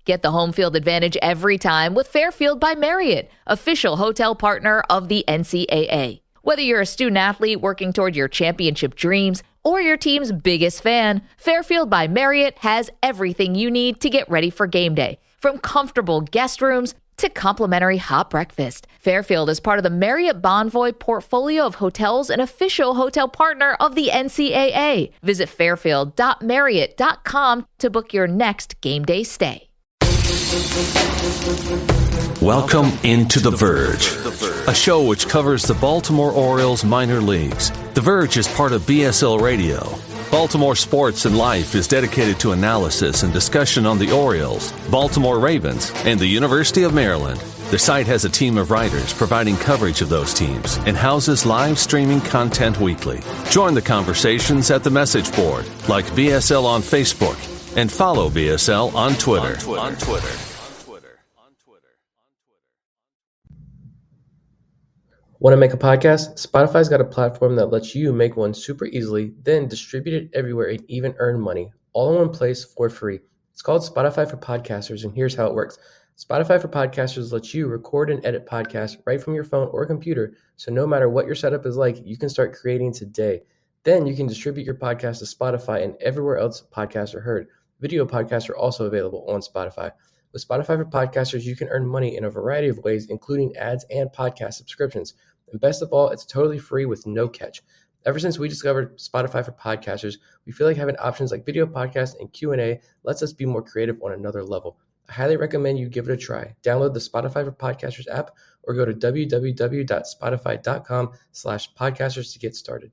Get the home field advantage every time with Fairfield by Marriott, official hotel partner of the NCAA. Whether you're a student athlete working toward your championship dreams or your team's biggest fan, Fairfield by Marriott has everything you need to get ready for game day. From comfortable guest rooms to complimentary hot breakfast, Fairfield is part of the Marriott Bonvoy portfolio of hotels and official hotel partner of the NCAA. Visit fairfield.marriott.com to book your next game day stay. Welcome into The Verge, a show which covers the Baltimore Orioles minor leagues. The Verge is part of BSL Radio. Baltimore Sports and Life is dedicated to analysis and discussion on the Orioles, Baltimore Ravens, and the University of Maryland. The site has a team of writers providing coverage of those teams and houses live streaming content weekly. Join the conversations at the message board, like BSL on Facebook, and follow BSL on Twitter. Want to make a podcast? Spotify's got a platform that lets you make one super easily, then distribute it everywhere and even earn money, all in one place for free. It's called Spotify for Podcasters, and here's how it works. Spotify for Podcasters lets you record and edit podcasts right from your phone or computer, so no matter what your setup is like, you can start creating today. Then you can distribute your podcast to Spotify and everywhere else podcasts are heard. Video podcasts are also available on Spotify. With Spotify for Podcasters, you can earn money in a variety of ways, including ads and podcast subscriptions. And best of all, it's totally free with no catch. Ever since we discovered Spotify for Podcasters, we feel like having options like video podcasts and Q&A lets us be more creative on another level. I highly recommend you give it a try. Download the Spotify for Podcasters app or go to www.spotify.com/podcasters to get started.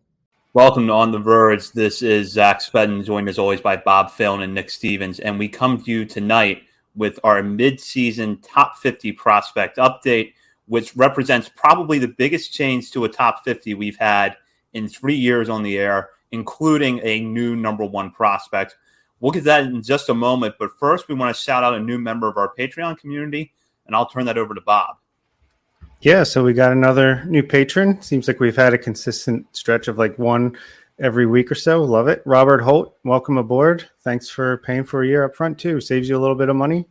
Welcome to On the Verge. This is Zach Spedden, joined as always by Bob Phelan and Nick Stevens. And we come to you tonight with our mid-season top 50 prospect update, which represents probably the biggest change to a top 50 we've had in 3 years on the air, including a new number one prospect. We'll get to that in just a moment, but first we want to shout out a new member of our Patreon community, and I'll turn that over to Bob. Yeah, so we got another new patron. Seems like we've had a consistent stretch of like one every week or so. Love it. Robert Holt, welcome aboard. Thanks for paying for a year up front too. Saves you a little bit of money.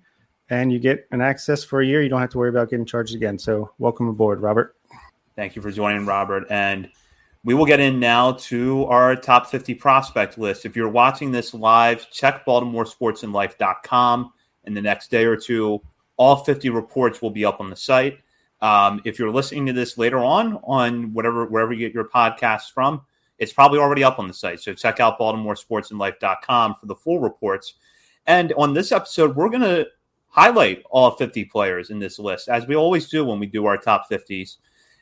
And you get an access for a year. You don't have to worry about getting charged again. So welcome aboard, Robert. Thank you for joining, Robert. And we will get in now to our top 50 prospect list. If you're watching this live, check BaltimoreSportsAndLife.com. In the next day or two, all 50 reports will be up on the site. If you're listening to this later on wherever you get your podcasts from, it's probably already up on the site. So check out BaltimoreSportsAndLife.com for the full reports. And on this episode, we're going to highlight all 50 players in this list, as we always do when we do our top 50s.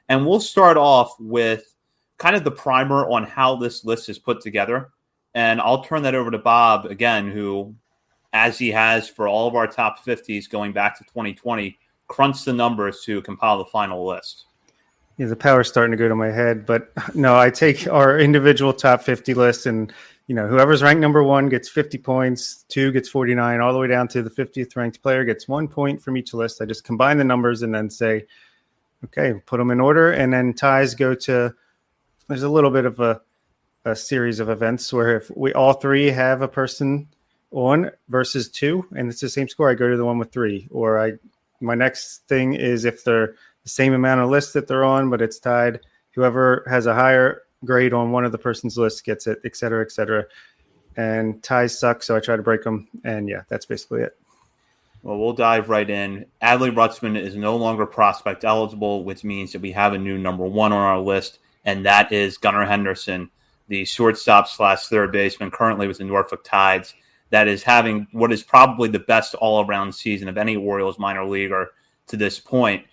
And we'll start off with kind of the primer on how this list is put together. And I'll turn that over to Bob again, who, as he has for all of our top 50s going back to 2020, crunched the numbers to compile the final list. Yeah, the power's starting to go to my head. But no, I take our individual top 50 list and whoever's ranked number one gets 50 points, 2 gets 49, all the way down to the 50th ranked player gets 1 point from each list. I just combine the numbers and then say, okay, put them in order. And then ties go to, there's a little bit of a series of events where if we all three have a person on versus 2, and it's the same score, I go to the one with 3. Or my next thing is if they're the same amount of lists that they're on, but it's tied, whoever has a higher grade on one of the person's list gets it, et cetera, et cetera. And ties suck, so I try to break them. And yeah, that's basically it. Well, we'll dive right in. Adley Rutschman is no longer prospect eligible, which means that we have a new number one on our list, and that is Gunnar Henderson, the shortstop/third baseman currently with the Norfolk Tides, that is having what is probably the best all-around season of any Orioles minor leaguer to this point.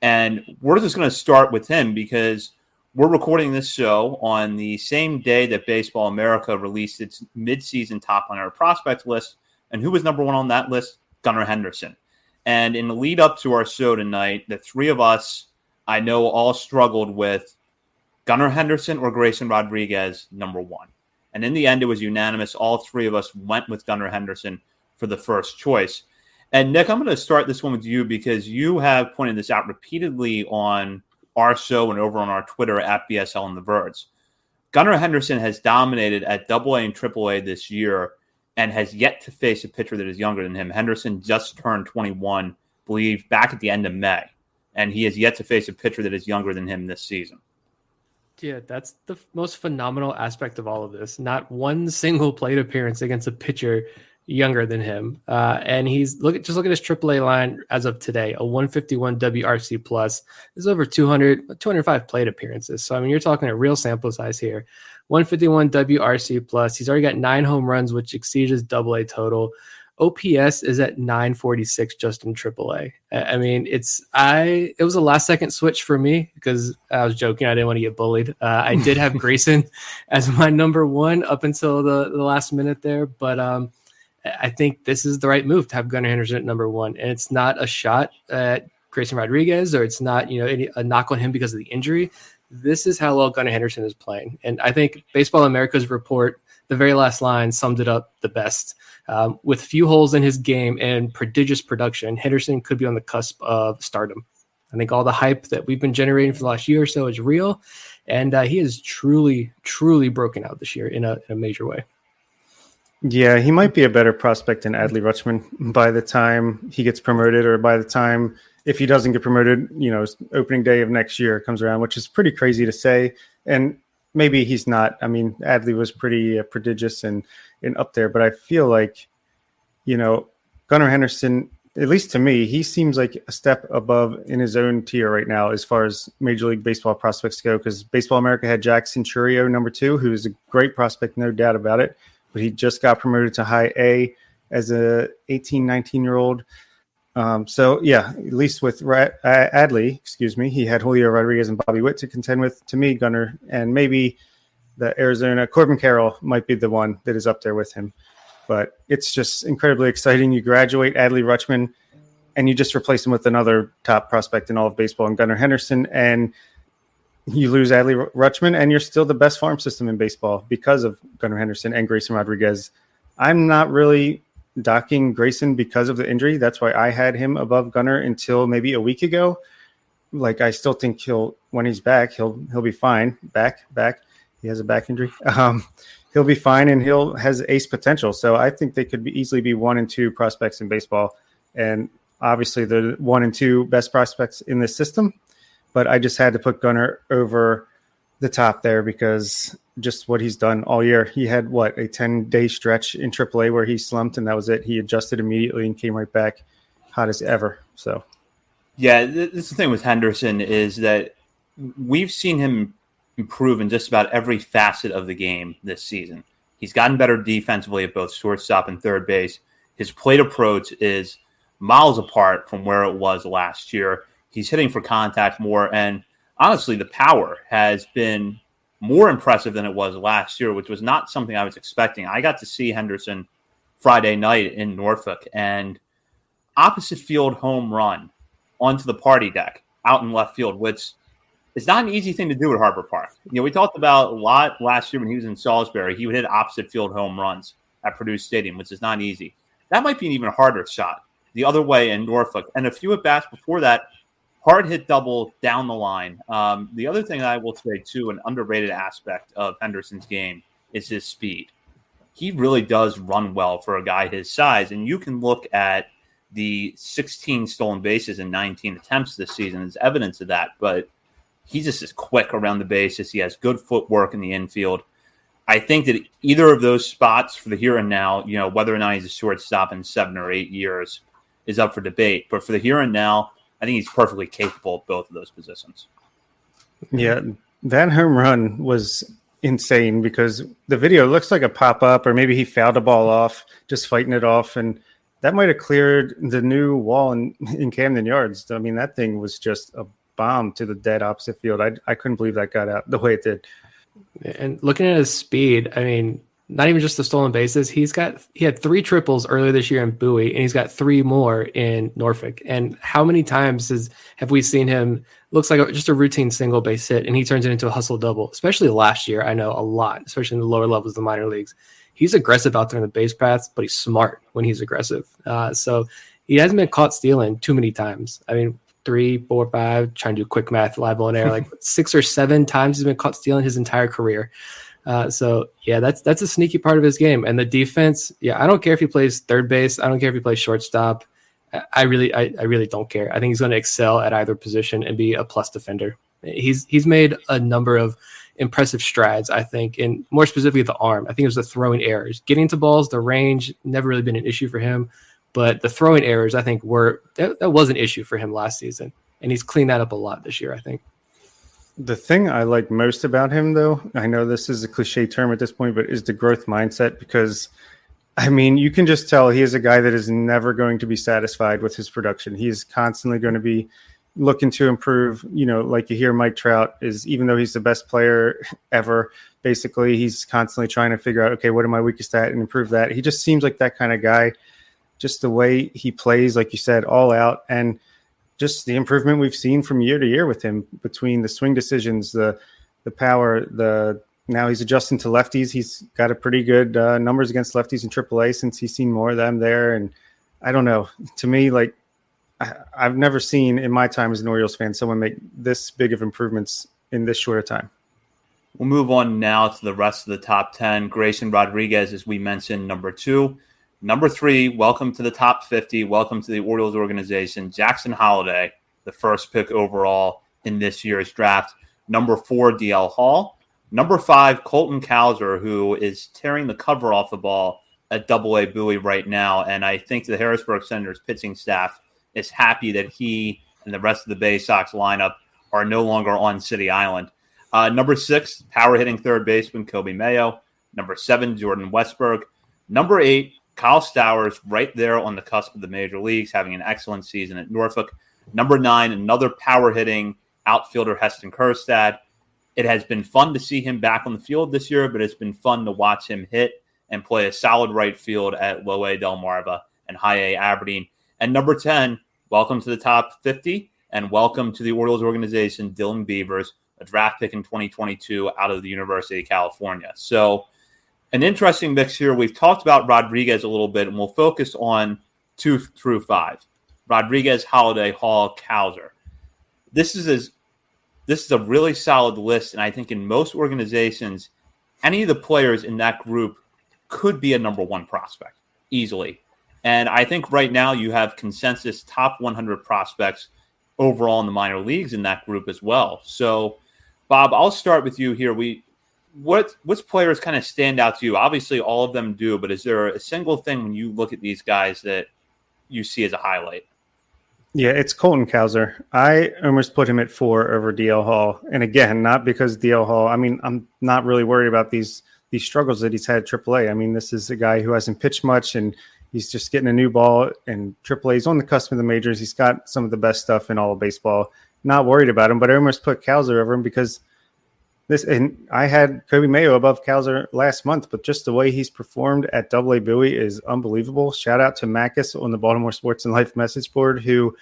And we're just going to start with him because we're recording this show on the same day that Baseball America released its midseason top 100 prospect list. And who was number one on that list? Gunnar Henderson. And in the lead up to our show tonight, the three of us, I know, all struggled with Gunnar Henderson or Grayson Rodriguez, number one. And in the end, it was unanimous. All three of us went with Gunnar Henderson for the first choice. And Nick, I'm going to start this one with you because you have pointed this out repeatedly on our show and over on our Twitter at BSL and The Verge. Gunnar Henderson has dominated at AA and AAA this year. and has yet to face a pitcher that is younger than him. Henderson just turned 21, I believe, back at the end of May, and he has yet to face a pitcher that is younger than him this season. Yeah, that's the most phenomenal aspect of all of this. Not one single plate appearance against a pitcher younger than him. And he's look at his AAA line as of today, a 151 WRC plus. There's over 205 plate appearances. So I mean, you're talking a real sample size here. 151 WRC plus. He's already got 9 home runs, which exceeds his AA total. OPS is at 946 just in AAA. I mean, it was a last second switch for me because I was joking. I didn't want to get bullied. I did have Grayson as my number 1 up until the last minute there. But I think this is the right move to have Gunnar Henderson at number 1. And it's not a shot at Grayson Rodriguez, or it's not, a knock on him because of the injury. This is how well Gunnar Henderson is playing. And I think Baseball America's report, the very last line, summed it up the best. With few holes in his game and prodigious production, Henderson could be on the cusp of stardom. I think all the hype that we've been generating for the last year or so is real, and he is truly, truly broken out this year in a major way. Yeah, he might be a better prospect than Adley Rutschman by the time he gets promoted, or by the time, if he doesn't get promoted, opening day of next year comes around, which is pretty crazy to say. And maybe he's not. I mean, Adley was pretty prodigious and up there, but I feel like, Gunnar Henderson, at least to me, he seems like a step above in his own tier right now as far as Major League Baseball prospects go, because Baseball America had Jack Centurio, number 2, who is a great prospect, no doubt about it, but he just got promoted to high A as a 18, 19-year-old. So, yeah, at least with Adley, he had Julio Rodriguez and Bobby Witt to contend with. To me, Gunnar, and maybe the Arizona Corbin Carroll might be the one that is up there with him. But it's just incredibly exciting. You graduate Adley Rutschman, and you just replace him with another top prospect in all of baseball, and Gunnar Henderson, and you lose Adley Rutschman, and you're still the best farm system in baseball because of Gunnar Henderson and Grayson Rodriguez. I'm not really docking Grayson because of the injury. That's why I had him above Gunnar until maybe a week ago. Like, I still think when he's back, he'll be fine. Back. He has a back injury. He'll be fine, and has ace potential. So I think they could easily be 1 and 2 prospects in baseball. And obviously the 1 and 2 best prospects in this system. But I just had to put Gunnar over the top there because just what he's done all year. He had, a 10-day stretch in AAA where he slumped, and that was it. He adjusted immediately and came right back hot as ever. So, yeah, this is the thing with Henderson is that we've seen him improve in just about every facet of the game this season. He's gotten better defensively at both shortstop and third base. His plate approach is miles apart from where it was last year. He's hitting for contact more, and honestly, the power has been more impressive than it was last year, which was not something I was expecting. I got to see Henderson Friday night in Norfolk, and opposite field home run onto the party deck out in left field, which is not an easy thing to do at Harbor Park. We talked about a lot last year when he was in Salisbury. He would hit opposite field home runs at Purdue Stadium, which is not easy. That might be an even harder shot the other way in Norfolk. And a few at-bats before that, hard hit double down the line. The other thing I will say, too, an underrated aspect of Henderson's game is his speed. He really does run well for a guy his size. And you can look at the 16 stolen bases in 19 attempts this season as evidence of that. But he just is quick around the bases. He has good footwork in the infield. I think that either of those spots for the here and now, whether or not he's a shortstop in 7 or 8 years is up for debate. But for the here and now, I think he's perfectly capable of both of those positions. Yeah, that home run was insane because the video looks like a pop-up, or maybe he fouled a ball off, just fighting it off, and that might have cleared the new wall in Camden Yards. I mean, that thing was just a bomb to the dead opposite field. I couldn't believe that got out the way it did. And looking at his speed, I mean, not even just the stolen bases. He had 3 triples earlier this year in Bowie, and he's got 3 more in Norfolk. And how many times have we seen him? Looks like just a routine single base hit, and he turns it into a hustle double. Especially last year, I know a lot, especially in the lower levels of the minor leagues. He's aggressive out there in the base paths, but he's smart when he's aggressive. So he hasn't been caught stealing too many times. I mean, 3, 4, 5, trying to do quick math live on air, like 6 or 7 times he's been caught stealing his entire career. So yeah, that's a sneaky part of his game. And the defense, I don't care if he plays third base. I don't care if he plays shortstop. I really don't care. I think he's going to excel at either position and be a plus defender. He's made a number of impressive strides, I think, and more specifically the arm. I think it was the throwing errors. Getting to balls, the range, never really been an issue for him. But the throwing errors, I think, that was an issue for him last season. And he's cleaned that up a lot this year, I think. The thing I like most about him, though, I know this is a cliche term at this point, but is the growth mindset, because, I mean, you can just tell he is a guy that is never going to be satisfied with his production. He is constantly going to be looking to improve. You know, like you hear Mike Trout is, even though he's the best player ever, basically he's constantly trying to figure out, okay, what am I weakest at and improve that. He just seems like that kind of guy, just the way he plays, like you said, all out, and just the improvement we've seen from year to year with him between the swing decisions, the power, now he's adjusting to lefties. He's got a pretty good numbers against lefties in AAA since he's seen more of them there. And I don't know, to me, like I've never seen in my time as an Orioles fan someone make this big of improvements in this short a time. We'll move on now to the rest of the top 10. Grayson Rodriguez, as we mentioned, number 2. Number 3, welcome to the top 50. Welcome to the Orioles organization. Jackson Holliday, the first pick overall in this year's draft. Number 4, DL Hall. Number 5, Colton Cowser, who is tearing the cover off the ball at AA Bowie right now. And I think the Harrisburg Senators pitching staff is happy that he and the rest of the Bay Sox lineup are no longer on City Island. Number 6, power hitting third baseman Kobe Mayo. Number 7, Jordan Westberg. Number 8, Kyle Stowers, right there on the cusp of the major leagues, having an excellent season at Norfolk. Number 9, another power-hitting outfielder, Heston Kjerstad. It has been fun to see him back on the field this year, but it's been fun to watch him hit and play a solid right field at Low A Delmarva and High A Aberdeen. And number 10, welcome to the top 50, and welcome to the Orioles organization, Dylan Beavers, a draft pick in 2022 out of the University of California. So an interesting mix here. We've talked about Rodriguez a little bit, and we'll focus on 2 through 5. Rodriguez, Holliday, Hall, Cowser. This is a really solid list, and I think in most organizations, any of the players in that group could be a number 1 prospect easily. And I think right now you have consensus top 100 prospects overall in the minor leagues in that group as well. So, Bob, I'll start with you here. Which players kind of stand out to you? Obviously, all of them do, but is there a single thing when you look at these guys that you see as a highlight? Yeah, it's Colton Cowser. I almost put him at 4 over DL Hall. And again, not because DL Hall, I mean, I'm not really worried about these struggles that he's had at AAA. I mean, this is a guy who hasn't pitched much, and he's just getting a new ball, and AAA is on the cusp of the majors. He's got some of the best stuff in all of baseball. Not worried about him, but I almost put Cowser over him because and I had Kobe Mayo above Cowser last month, but just the way he's performed at AA Bowie is unbelievable. Shout out to Macus on the Baltimore Sports and Life message board, who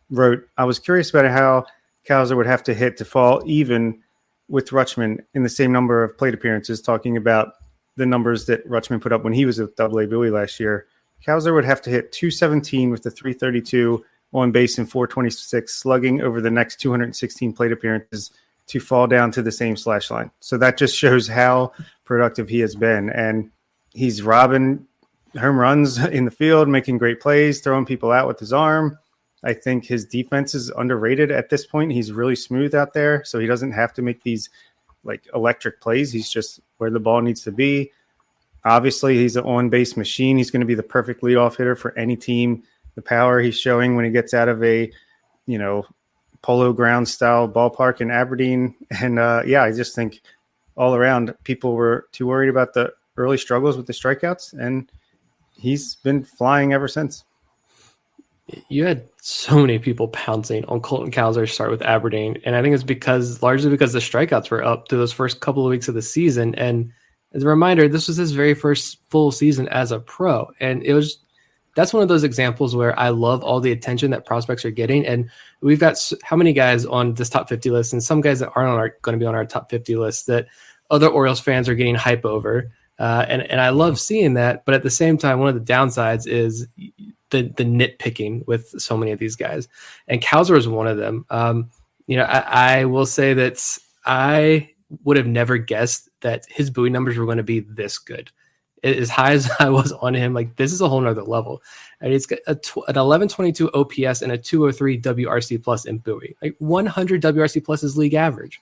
wrote, I was curious about how Cowser would have to hit to fall even with Rutschman in the same number of plate appearances, talking about the numbers that Rutschman put up when he was at AA Bowie last year. Cowser would have to hit 217 with the 332 on base and 426 slugging over the next 216 plate appearances to fall down to the same slash line. So that just shows how productive he has been. And he's robbing home runs in the field, making great plays, throwing people out with his arm. I think his defense is underrated at this point. He's really smooth out there, so he doesn't have to make these like electric plays. He's just where the ball needs to be. Obviously, he's an on-base machine. He's going to be the perfect leadoff hitter for any team. The power he's showing when he gets out of a, polo ground style ballpark in Aberdeen. And I just think all around people were too worried about the early struggles with the strikeouts, and he's been flying ever since. You had so many people pouncing on Colton Cowser's start with Aberdeen, and I think it's largely because the strikeouts were up through those first couple of weeks of the season. And as a reminder, this was his very first full season as a pro, and that's one of those examples where I love all the attention that prospects are getting. And we've got how many guys on this top 50 list, and some guys that aren't going to be on our top 50 list that other Orioles fans are getting hype over. And I love seeing that. But at the same time, one of the downsides is the nitpicking with so many of these guys. And Cowser is one of them. I will say that I would have never guessed that his Bowie numbers were going to be this good. As high as I was on him, like this is a whole nother level. And it's got an 1122 OPS and a 203 WRC plus in Bowie. Like 100 WRC plus is league average.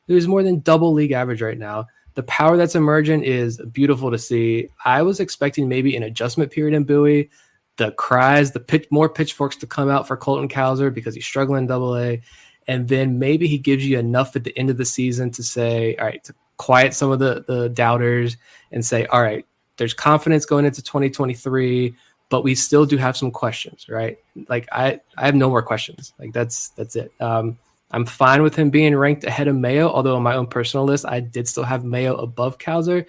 There's more than double league average right now. The power that's emerging is beautiful to see. I was expecting maybe an adjustment period in Bowie, the cries, more pitchforks to come out for Colton Cowser because he's struggling in Double-A, and then maybe he gives you enough at the end of the season to say, all right, to quiet some of the doubters and say, all right, there's confidence going into 2023, but we still do have some questions, right? Like I have no more questions. Like that's it. I'm fine with him being ranked ahead of Mayo, although on my own personal list, I did still have Mayo above Cowser,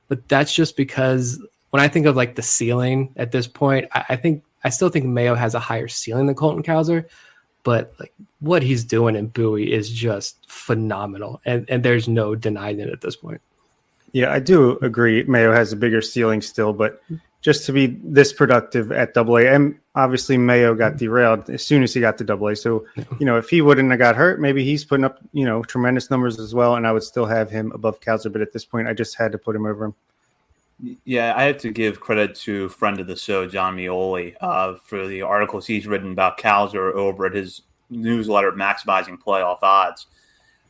but that's just because when I think of like the ceiling at this point, I still think Mayo has a higher ceiling than Colton Cowser, but like what he's doing in Bowie is just phenomenal. And there's no denying it at this point. Yeah, I do agree. Mayo has a bigger ceiling still, but just to be this productive at Double-A, and obviously Mayo got derailed as soon as he got to Double-A. So, if he wouldn't have got hurt, maybe he's putting up, tremendous numbers as well, and I would still have him above Cowser. But at this point, I just had to put him over him. Yeah, I have to give credit to friend of the show, John Mioli, for the articles he's written about Cowser over at his newsletter, Maximizing Playoff Odds.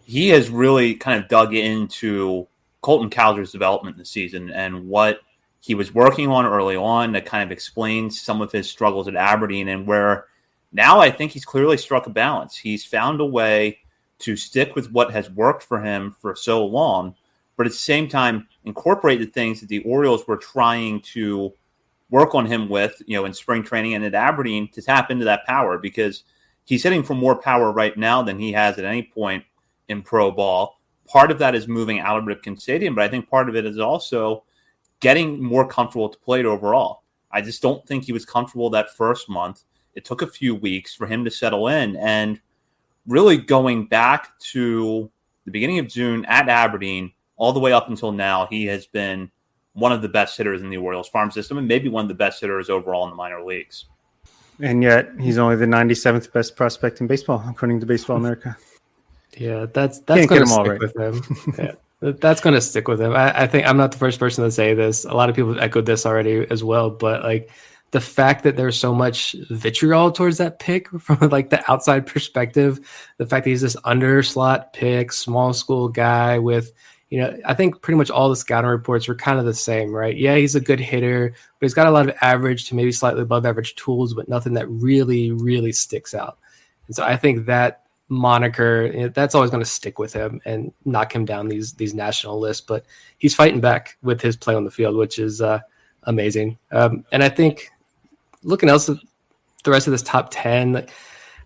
He has really kind of dug into Colton Cowser's development this season and what he was working on early on that kind of explains some of his struggles at Aberdeen, and where now I think he's clearly struck a balance. He's found a way to stick with what has worked for him for so long, but at the same time incorporate the things that the Orioles were trying to work on him with, in spring training and at Aberdeen to tap into that power, because he's hitting for more power right now than he has at any point in pro ball. Part of that is moving out of Ripken Stadium, but I think part of it is also getting more comfortable at the plate overall. I just don't think he was comfortable that first month. It took a few weeks for him to settle in, and really going back to the beginning of June at Aberdeen all the way up until now, he has been one of the best hitters in the Orioles farm system and maybe one of the best hitters overall in the minor leagues. And yet he's only the 97th best prospect in baseball, according to Baseball America. Yeah, that's going to stick with him. Yeah, that's going to stick with him. I think I'm not the first person to say this. A lot of people have echoed this already as well. But like the fact that there's so much vitriol towards that pick from like the outside perspective, the fact that he's this underslot pick, small school guy with, I think pretty much all the scouting reports were kind of the same, right? Yeah, he's a good hitter, but he's got a lot of average to maybe slightly above average tools, but nothing that really, really sticks out. And so I think that moniker, that's always going to stick with him and knock him down these national lists, but he's fighting back with his play on the field, which is amazing. And I think looking else at the rest of this top 10,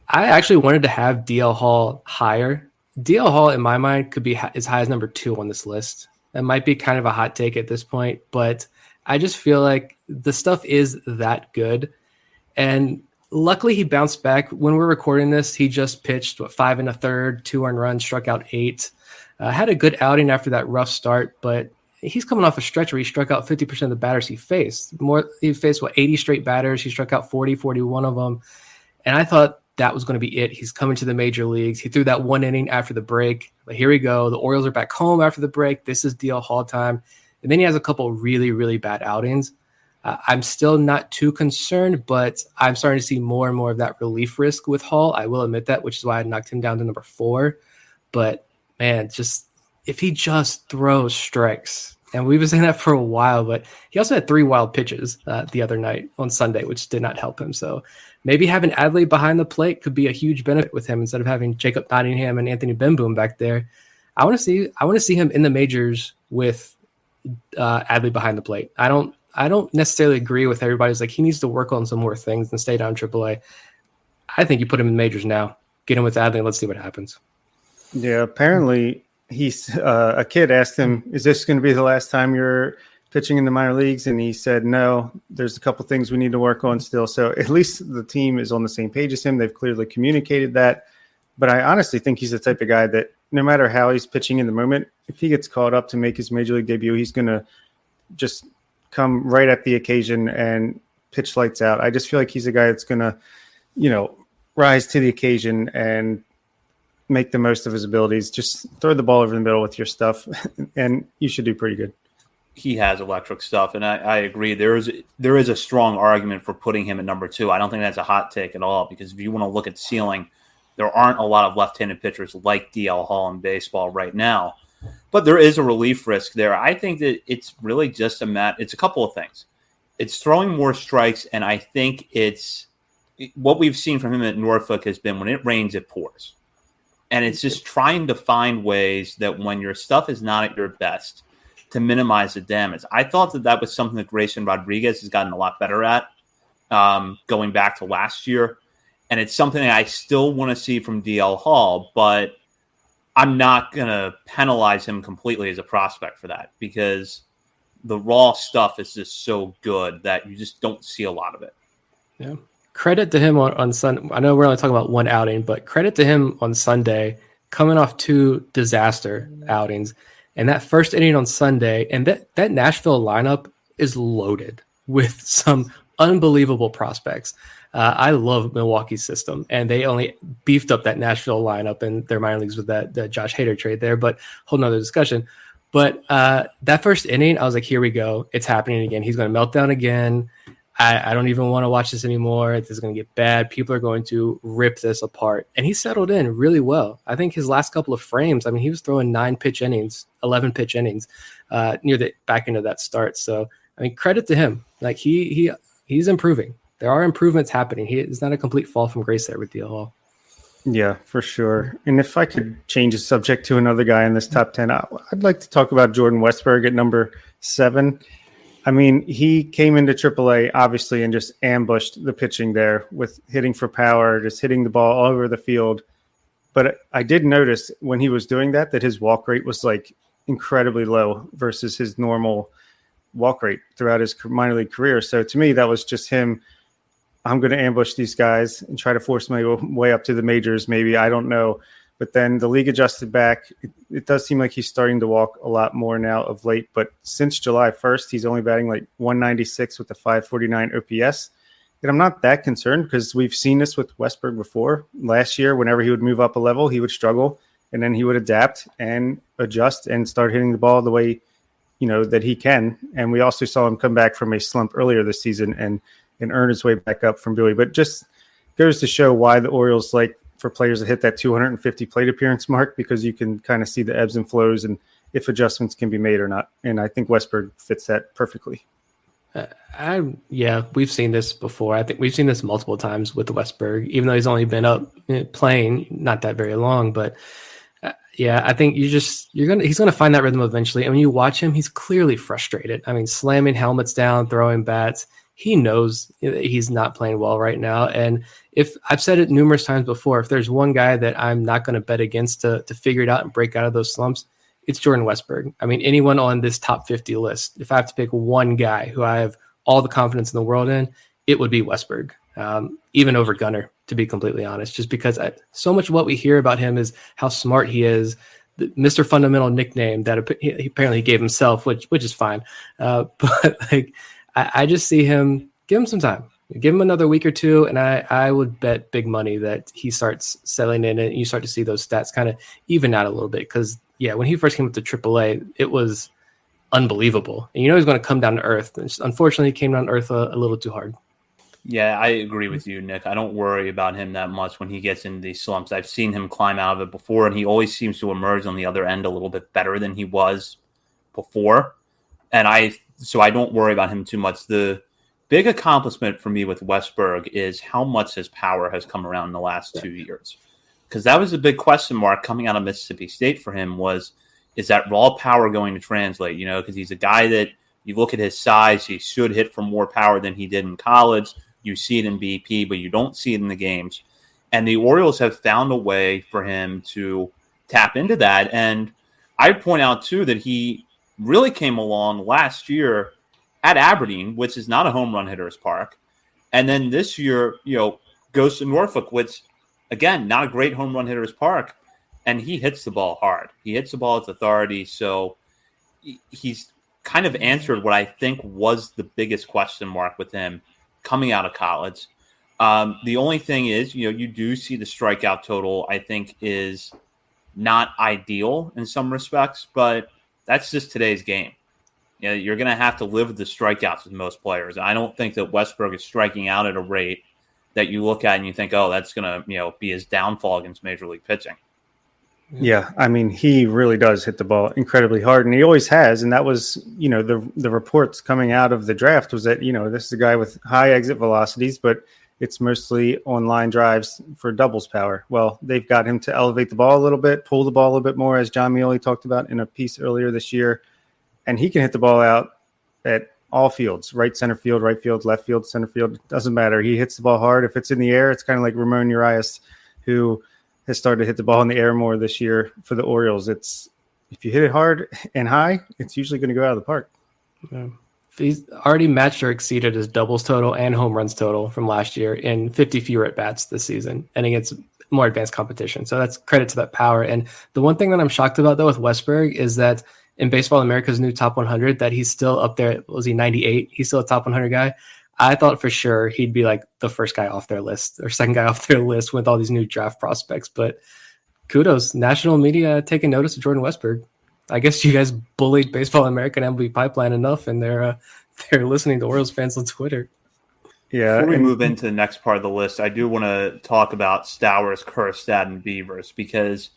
I actually wanted to have DL Hall higher. DL Hall in my mind could be as high as number 2 on this list. That might be kind of a hot take at this point, but I just feel like the stuff is that good. And luckily, he bounced back. When we're recording this, he just pitched 5 1/3, 2 earned runs, struck out 8. Had a good outing after that rough start, but he's coming off a stretch where he struck out 50% of the batters he faced. He faced 80 straight batters. He struck out 41 of them, and I thought that was going to be it. He's coming to the major leagues. He threw that one inning after the break. But here we go. The Orioles are back home after the break. This is DL Hall time, and then he has a couple really, really bad outings. I'm still not too concerned, but I'm starting to see more and more of that relief risk with Hall. I will admit that, which is why I knocked him down to number 4. But, man, if he just throws strikes, and we've been saying that for a while, but he also had 3 wild pitches the other night on Sunday, which did not help him. So maybe having Adley behind the plate could be a huge benefit with him instead of having Jacob Nottingham and Anthony Benboom back there. I want to see him in the majors with Adley behind the plate. I don't necessarily agree with everybody who's like, he needs to work on some more things and stay down AAA. I think you put him in majors now. Get him with Adley and let's see what happens. Yeah, apparently he's a kid asked him, is this going to be the last time you're pitching in the minor leagues? And he said, no, there's a couple things we need to work on still. So at least the team is on the same page as him. They've clearly communicated that. But I honestly think he's the type of guy that no matter how he's pitching in the moment, if he gets called up to make his major league debut, he's going to just come right at the occasion and pitch lights out. I just feel like he's a guy that's going to, rise to the occasion and make the most of his abilities. Just throw the ball over the middle with your stuff, and you should do pretty good. He has electric stuff, and I agree. There is a strong argument for putting him at number 2. I don't think that's a hot take at all, because if you want to look at ceiling, there aren't a lot of left-handed pitchers like DL Hall in baseball right now. But there is a relief risk there. I think that it's really just it's a couple of things. It's throwing more strikes, and I think it's what we've seen from him at Norfolk has been when it rains, it pours. And it's just trying to find ways that when your stuff is not at your best, to minimize the damage. I thought that was something that Grayson Rodriguez has gotten a lot better at going back to last year. And it's something that I still want to see from DL Hall, but I'm not going to penalize him completely as a prospect for that, because the raw stuff is just so good that you just don't see a lot of it. Yeah. Credit to him on Sunday. I know we're only talking about one outing, but credit to him on Sunday, coming off 2 disaster outings. And that first inning on Sunday, and that Nashville lineup is loaded with some unbelievable prospects. I love Milwaukee's system, and they only beefed up that Nashville lineup in their minor leagues with that Josh Hader trade there, but whole nother discussion. But that first inning, I was like, here we go. It's happening again. He's going to melt down again. I don't even want to watch this anymore. This is going to get bad. People are going to rip this apart. And he settled in really well. I think his last couple of frames, I mean, he was throwing 9-pitch innings, 11-pitch innings near the back end of that start. So, I mean, credit to him. Like, he's improving. There are improvements happening. It's not a complete fall from grace there with DL Hall. Yeah, for sure. And if I could change the subject to another guy in this top 10, I'd like to talk about Jordan Westburg at number 7. I mean, he came into AAA, obviously, and just ambushed the pitching there with hitting for power, just hitting the ball all over the field. But I did notice when he was doing that his walk rate was like incredibly low versus his normal walk rate throughout his minor league career. So to me, that was just him. I'm going to ambush these guys and try to force my way up to the majors. Maybe, I don't know. But then the league adjusted back. It does seem like he's starting to walk a lot more now of late. But since July 1st, he's only batting like 196 with a 549 OPS. And I'm not that concerned, because we've seen this with Westburg before. Last year, whenever he would move up a level, he would struggle, and then he would adapt and adjust and start hitting the ball the way, that he can. And we also saw him come back from a slump earlier this season and earn his way back up from Bowie. But just goes to show why the Orioles like for players that hit that 250 plate appearance mark, because you can kind of see the ebbs and flows and if adjustments can be made or not. And I think Westburg fits that perfectly. We've seen this before. I think we've seen this multiple times with Westburg, even though he's only been up playing not that very long. But I think he's going to find that rhythm eventually. And when you watch him, he's clearly frustrated. I mean, slamming helmets down, throwing bats. He knows he's not playing well right now. And if I've said it numerous times before, if there's one guy that I'm not going to bet against to figure it out and break out of those slumps, it's Jordan Westburg. I mean, anyone on this top 50 list, if I have to pick one guy who I have all the confidence in the world in, it would be Westburg, even over Gunnar, to be completely honest, just because so much of what we hear about him is how smart he is, the Mr. Fundamental nickname that he apparently gave himself, which is fine. But like, I just see him, give him some time, give him another week or two, and I would bet big money that he starts settling in and you start to see those stats kind of even out a little bit. Because, when he first came up to AAA, it was unbelievable. And he's going to come down to earth. And just, unfortunately, he came down to earth a little too hard. Yeah, I agree with you, Nick. I don't worry about him that much when he gets into these slumps. I've seen him climb out of it before, and he always seems to emerge on the other end a little bit better than he was before. So I don't worry about him too much. The big accomplishment for me with Westburg is how much his power has come around in the last 2 years. Because that was a big question mark coming out of Mississippi State for him is that raw power going to translate? Because he's a guy that you look at his size, he should hit for more power than he did in college. You see it in BP, but you don't see it in the games. And the Orioles have found a way for him to tap into that. And I point out, too, that he really came along last year at Aberdeen, which is not a home run hitter's park. And then this year, goes to Norfolk, which, again, not a great home run hitter's park. And he hits the ball hard. He hits the ball with authority. So he's kind of answered what I think was the biggest question mark with him coming out of college. The only thing is, you do see the strikeout total, I think, is not ideal in some respects, but that's just today's game. You're going to have to live with the strikeouts with most players. I don't think that Westburg is striking out at a rate that you look at and you think, oh, that's going to be his downfall against Major League pitching. Yeah, I mean, he really does hit the ball incredibly hard, and he always has. And that was, the reports coming out of the draft was that, this is a guy with high exit velocities, but it's mostly on line drives for doubles power. Well, they've got him to elevate the ball a little bit, pull the ball a little bit more, as John Meoli talked about in a piece earlier this year. And he can hit the ball out at all fields, right center field, right field, left field, center field. It doesn't matter. He hits the ball hard. If it's in the air, it's kind of like Ramon Urias, who has started to hit the ball in the air more this year for the Orioles. If you hit it hard and high, it's usually going to go out of the park. Yeah. He's already matched or exceeded his doubles total and home runs total from last year in 50 fewer at-bats this season and against more advanced competition. So that's credit to that power. And the one thing that I'm shocked about, though, with Westburg is that in Baseball America's new top 100, that he's still up there. Was he 98? He's still a top 100 guy. I thought for sure he'd be like the first guy off their list or second guy off their list with all these new draft prospects. But kudos, national media taking notice of Jordan Westburg. I guess you guys bullied Baseball America and MLB Pipeline enough, and they're listening to Orioles fans on Twitter. Yeah. Before we move into the next part of the list, I do want to talk about Stowers, Kjerstad, and Beavers, because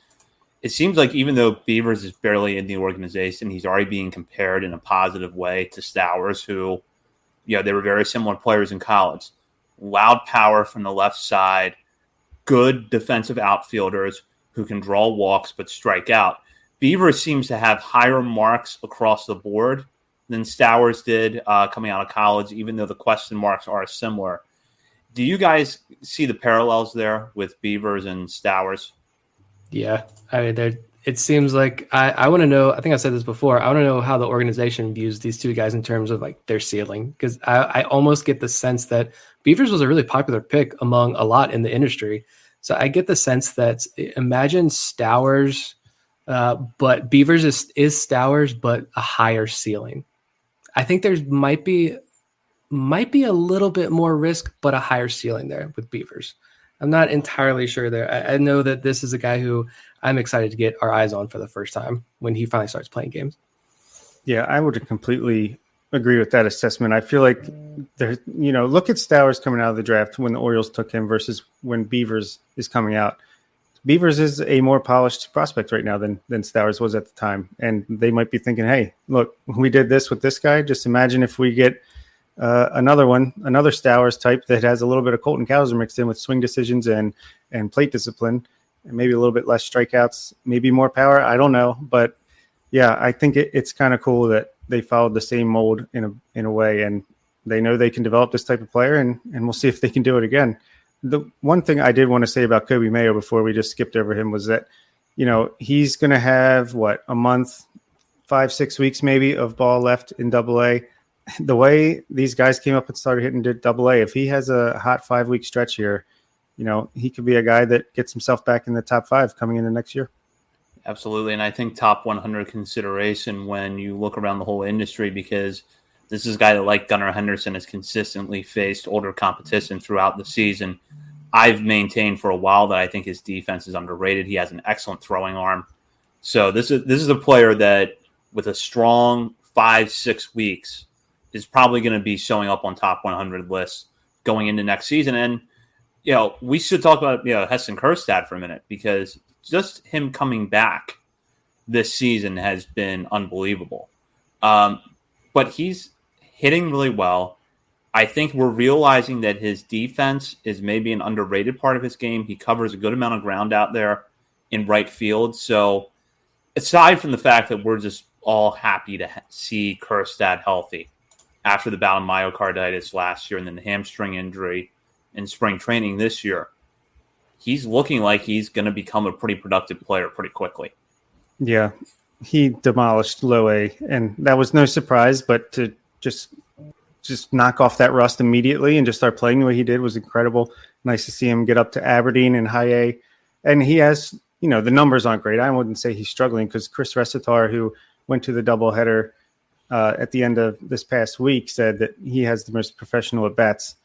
it seems like even though Beavers is barely in the organization, he's already being compared in a positive way to Stowers, who, they were very similar players in college. Loud power from the left side, good defensive outfielders who can draw walks but strike out. Beavers seems to have higher marks across the board than Stowers did coming out of college, even though the question marks are similar. Do you guys see the parallels there with Beavers and Stowers? Yeah, I mean, it seems like I want to know. I think I said this before. I want to know how the organization views these two guys in terms of like their ceiling, because I almost get the sense that Beavers was a really popular pick among a lot in the industry. So I get the sense that imagine Stowers, but Beavers is Stowers, but a higher ceiling. I think there might be a little bit more risk, but a higher ceiling there with Beavers. I'm not entirely sure there. I know that this is a guy who I'm excited to get our eyes on for the first time when he finally starts playing games. Yeah, I would completely agree with that assessment. I feel like look at Stowers coming out of the draft when the Orioles took him versus when Beavers is coming out. Beavers is a more polished prospect right now than Stowers was at the time. And they might be thinking, hey, look, we did this with this guy. Just imagine if we get another Stowers type that has a little bit of Colton Cowser mixed in with swing decisions and plate discipline, and maybe a little bit less strikeouts, maybe more power. I don't know. But yeah, I think it's kind of cool that they followed the same mold in a way, and they know they can develop this type of player, and we'll see if they can do it again. The one thing I did want to say about Kobe Mayo before we just skipped over him was that, he's going to have a month, 5-6 weeks maybe of ball left in Double-A. The way these guys came up and started hitting Double-A, if he has a hot 5-week stretch here, he could be a guy that gets himself back in the top 5 coming into next year. Absolutely. And I think top 100 consideration when you look around the whole industry, because this is a guy that, like Gunnar Henderson, has consistently faced older competition throughout the season. I've maintained for a while that I think his defense is underrated. He has an excellent throwing arm. So this is a player that, with a strong 5-6 weeks, is probably going to be showing up on top 100 lists going into next season. And, we should talk about, Heston Kjerstad for a minute, because just him coming back this season has been unbelievable. But he's hitting really well. I think we're realizing that his defense is maybe an underrated part of his game. He covers a good amount of ground out there in right field. So aside from the fact that we're just all happy to see Kjerstad healthy after the bout of myocarditis last year and then the hamstring injury in spring training this year, he's looking like he's going to become a pretty productive player pretty quickly. Yeah, he demolished Low A, and that was no surprise, but to just knock off that rust immediately and just start playing the way he did was incredible. Nice to see him get up to Aberdeen and High A. And he has, the numbers aren't great. I wouldn't say he's struggling, because Chris Resitar, who went to the doubleheader at the end of this past week, said that he has the most professional at-bats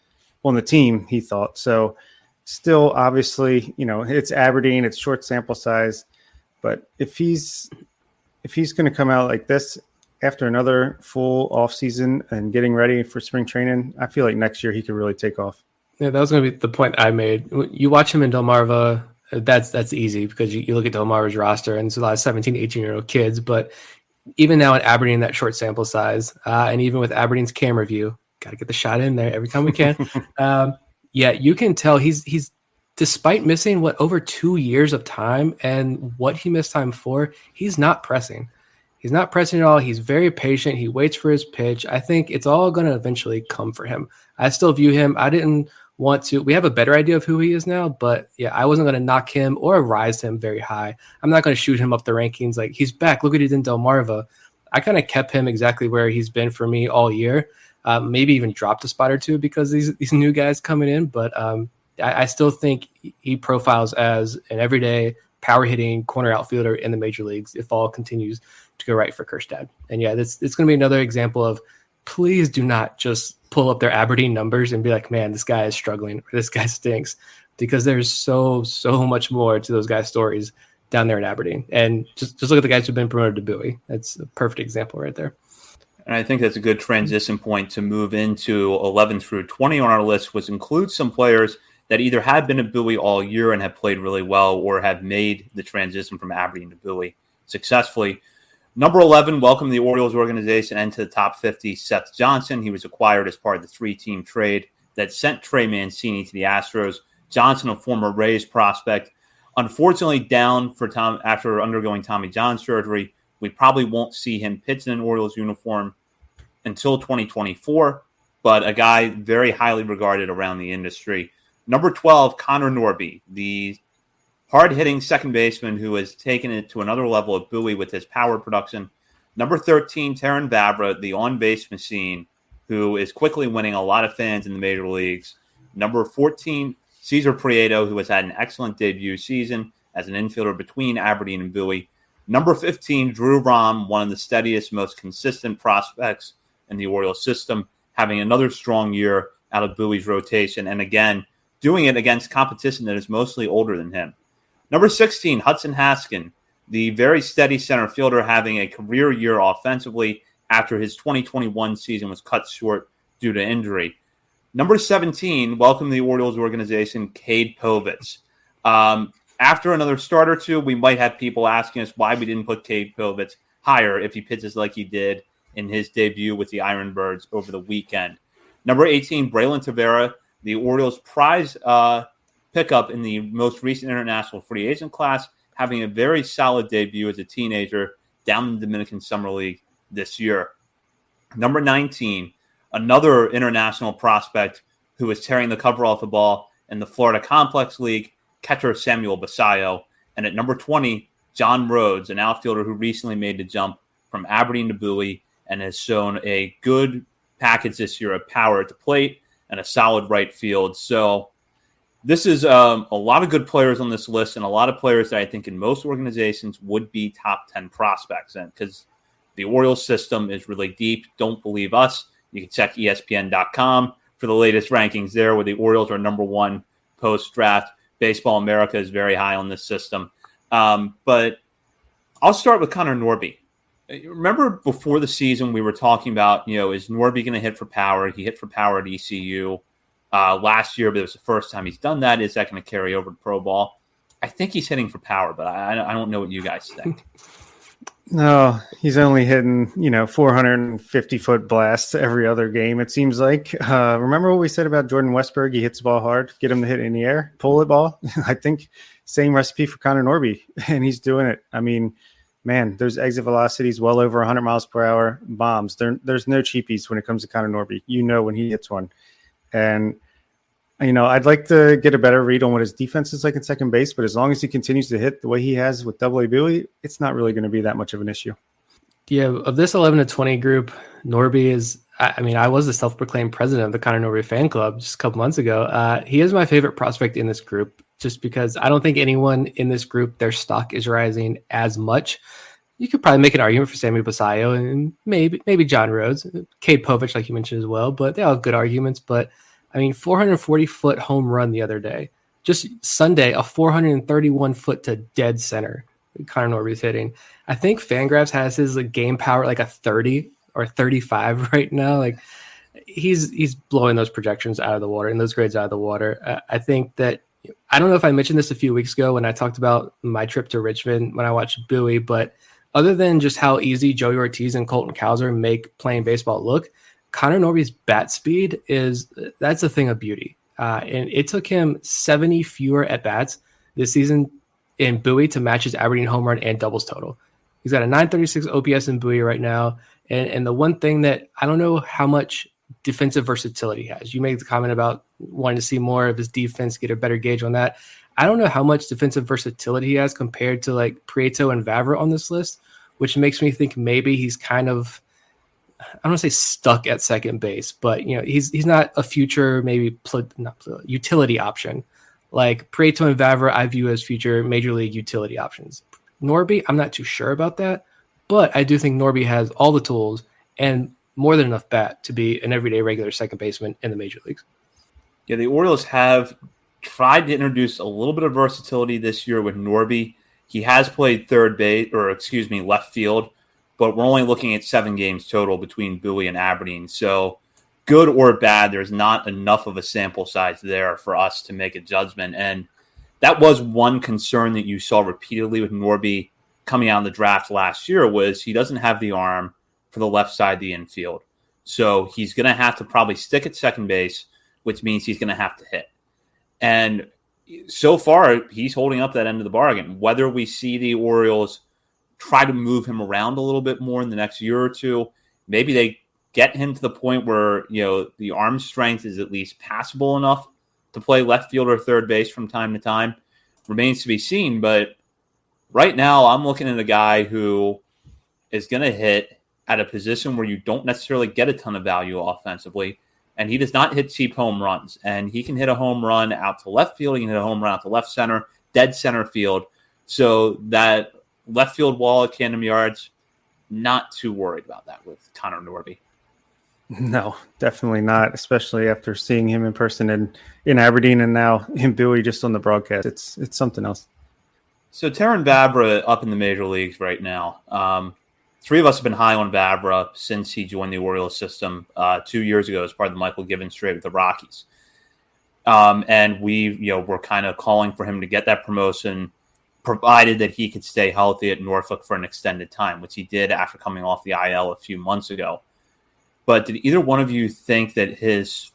on the team, he thought. So still, obviously, it's Aberdeen, it's short sample size. But if he's going to come out like this after another full offseason and getting ready for spring training, I feel like next year he could really take off. Yeah, that was going to be the point I made. You watch him in Delmarva, that's easy because you look at Delmarva's roster and it's a lot of 17, 18-year-old kids. But even now at Aberdeen, that short sample size, and even with Aberdeen's camera view, got to get the shot in there every time we can. You can tell he's despite missing over 2 years of time and what he missed time for, he's not pressing. He's not pressing at all. He's very patient. He waits for his pitch. I think it's all going to eventually come for him. I still view him. I didn't want to. We have a better idea of who he is now, but yeah, I wasn't going to knock him or rise him very high. I'm not going to shoot him up the rankings. Like, he's back. Look what he did in Delmarva. I kind of kept him exactly where he's been for me all year. Maybe even dropped a spot or two because these new guys coming in, but I still think he profiles as an everyday power hitting corner outfielder in the major leagues if all continues to go right for Kjerstad. And yeah, it's going to be another example of, please do not just pull up their Aberdeen numbers and be like, man, this guy is struggling or this guy stinks, because there's so much more to those guys' stories down there in Aberdeen. And just look at the guys who've been promoted to Bowie. That's a perfect example right there. And I think that's a good transition point to move into 11 through 20 on our list, which includes some players that either have been at Bowie all year and have played really well, or have made the transition from Aberdeen to Bowie successfully. Number 11, welcome to the Orioles organization and to the top 50, Seth Johnson. He was acquired as part of the 3-team trade that sent Trey Mancini to the Astros. Johnson, a former Rays prospect, unfortunately down for after undergoing Tommy John surgery. We probably won't see him pitch in an Orioles uniform until 2024, but a guy very highly regarded around the industry. Number 12, Connor Norby, the hard-hitting second baseman who has taken it to another level at Bowie with his power production. Number 13, Taron Vavra, the on-base machine, who is quickly winning a lot of fans in the major leagues. Number 14, Cesar Prieto, who has had an excellent debut season as an infielder between Aberdeen and Bowie. Number 15, Drew Rom, one of the steadiest, most consistent prospects in the Orioles system, having another strong year out of Bowie's rotation, and again, doing it against competition that is mostly older than him. Number 16, Hudson Haskin, the very steady center fielder, having a career year offensively after his 2021 season was cut short due to injury. Number 17, welcome to the Orioles organization, Cade Povich. After another start or two, we might have people asking us why we didn't put Cade Povich higher if he pitches like he did in his debut with the Ironbirds over the weekend. Number 18, Braylon Tavera, the Orioles' prize pickup in the most recent international free agent class, having a very solid debut as a teenager down in the Dominican Summer League this year. Number 19, another international prospect who is tearing the cover off the ball in the Florida Complex League, catcher Samuel Basayo. And at number 20, John Rhodes, an outfielder who recently made the jump from Aberdeen to Bowie and has shown a good package this year of power at the plate and a solid right field. So this is a lot of good players on this list, and a lot of players that I think in most organizations would be top 10 prospects. And because the Orioles system is really deep, don't believe us, you can check ESPN.com for the latest rankings there, where the Orioles are number one post-draft. Baseball America is very high on this system. But I'll start with Connor Norby. Remember before the season, we were talking about, is Norby going to hit for power? He hit for power at ECU last year, but it was the first time he's done that. Is that going to carry over to pro ball? I think he's hitting for power, but I don't know what you guys think. No, he's only hitting, 450-foot blasts every other game, it seems like. Remember what we said about Jordan Westberg? He hits the ball hard, get him to hit in the air, pull it ball. I think same recipe for Connor Norby, and he's doing it. I mean, man, those exit velocities well over 100 miles per hour bombs. There's no cheapies when it comes to Connor Norby. When he hits one. And, I'd like to get a better read on what his defense is like in second base, but as long as he continues to hit the way he has with AA Bowie, it's not really going to be that much of an issue. Yeah, of this 11 to 20 group, Norby is, I was the self-proclaimed president of the Connor Norby fan club just a couple months ago. He is my favorite prospect in this group, just because I don't think anyone in this group, their stock is rising as much. You could probably make an argument for Sammy Basayo and maybe John Rhodes, Cade Povich, like you mentioned as well, but they all have good arguments. But I mean, 440-foot home run the other day. Just Sunday, a 431-foot to dead center Connor Norby's hitting. I think Fangraphs has his game power like a 30 or 35 right now. Like he's blowing those projections out of the water and those grades out of the water. I think that, I don't know if I mentioned this a few weeks ago when I talked about my trip to Richmond when I watched Bowie, but other than just how easy Joey Ortiz and Colton Cowser make playing baseball look, Connor Norby's bat speed that's a thing of beauty. And it took him 70 fewer at-bats this season in Bowie to match his Aberdeen home run and doubles total. He's got a 936 OPS in Bowie right now. And the one thing that I don't know how much defensive versatility he has. You made the comment about wanting to see more of his defense, get a better gauge on that. I don't know how much defensive versatility he has compared to like Prieto and Vavra on this list, which makes me think maybe he's kind of, I don't want to say stuck at second base, but he's not a future utility option. Like Prieto and Vavra, I view as future major league utility options. Norby, I'm not too sure about that, but I do think Norby has all the tools and more than enough bat to be an everyday regular second baseman in the major leagues. Yeah, the Orioles have tried to introduce a little bit of versatility this year with Norby. He has played left field, but we're only looking at 7 games total between Bowie and Aberdeen. So good or bad, there's not enough of a sample size there for us to make a judgment. And that was one concern that you saw repeatedly with Norby coming out in the draft last year was he doesn't have the arm for the left side of the infield. So he's going to have to probably stick at second base, which means he's going to have to hit. And so far, he's holding up that end of the bargain. Whether we see the Orioles try to move him around a little bit more in the next year or two, maybe they get him to the point where, the arm strength is at least passable enough to play left field or third base from time to time, remains to be seen. But right now, I'm looking at a guy who is going to hit at a position where you don't necessarily get a ton of value offensively, and he does not hit cheap home runs. And he can hit a home run out to left field, he can hit a home run out to left center, dead center field. So that left field wall at Camden Yards, not too worried about that with Connor Norby. No, definitely not, especially after seeing him in person in Aberdeen and now in Bowie just on the broadcast. It's something else. So Terran Vavra up in the major leagues right now. 3 of us have been high on Vavra since he joined the Orioles system 2 years ago as part of the Michael Givens trade with the Rockies. And we, were kind of calling for him to get that promotion, provided that he could stay healthy at Norfolk for an extended time, which he did after coming off the IL a few months ago. But did either one of you think that his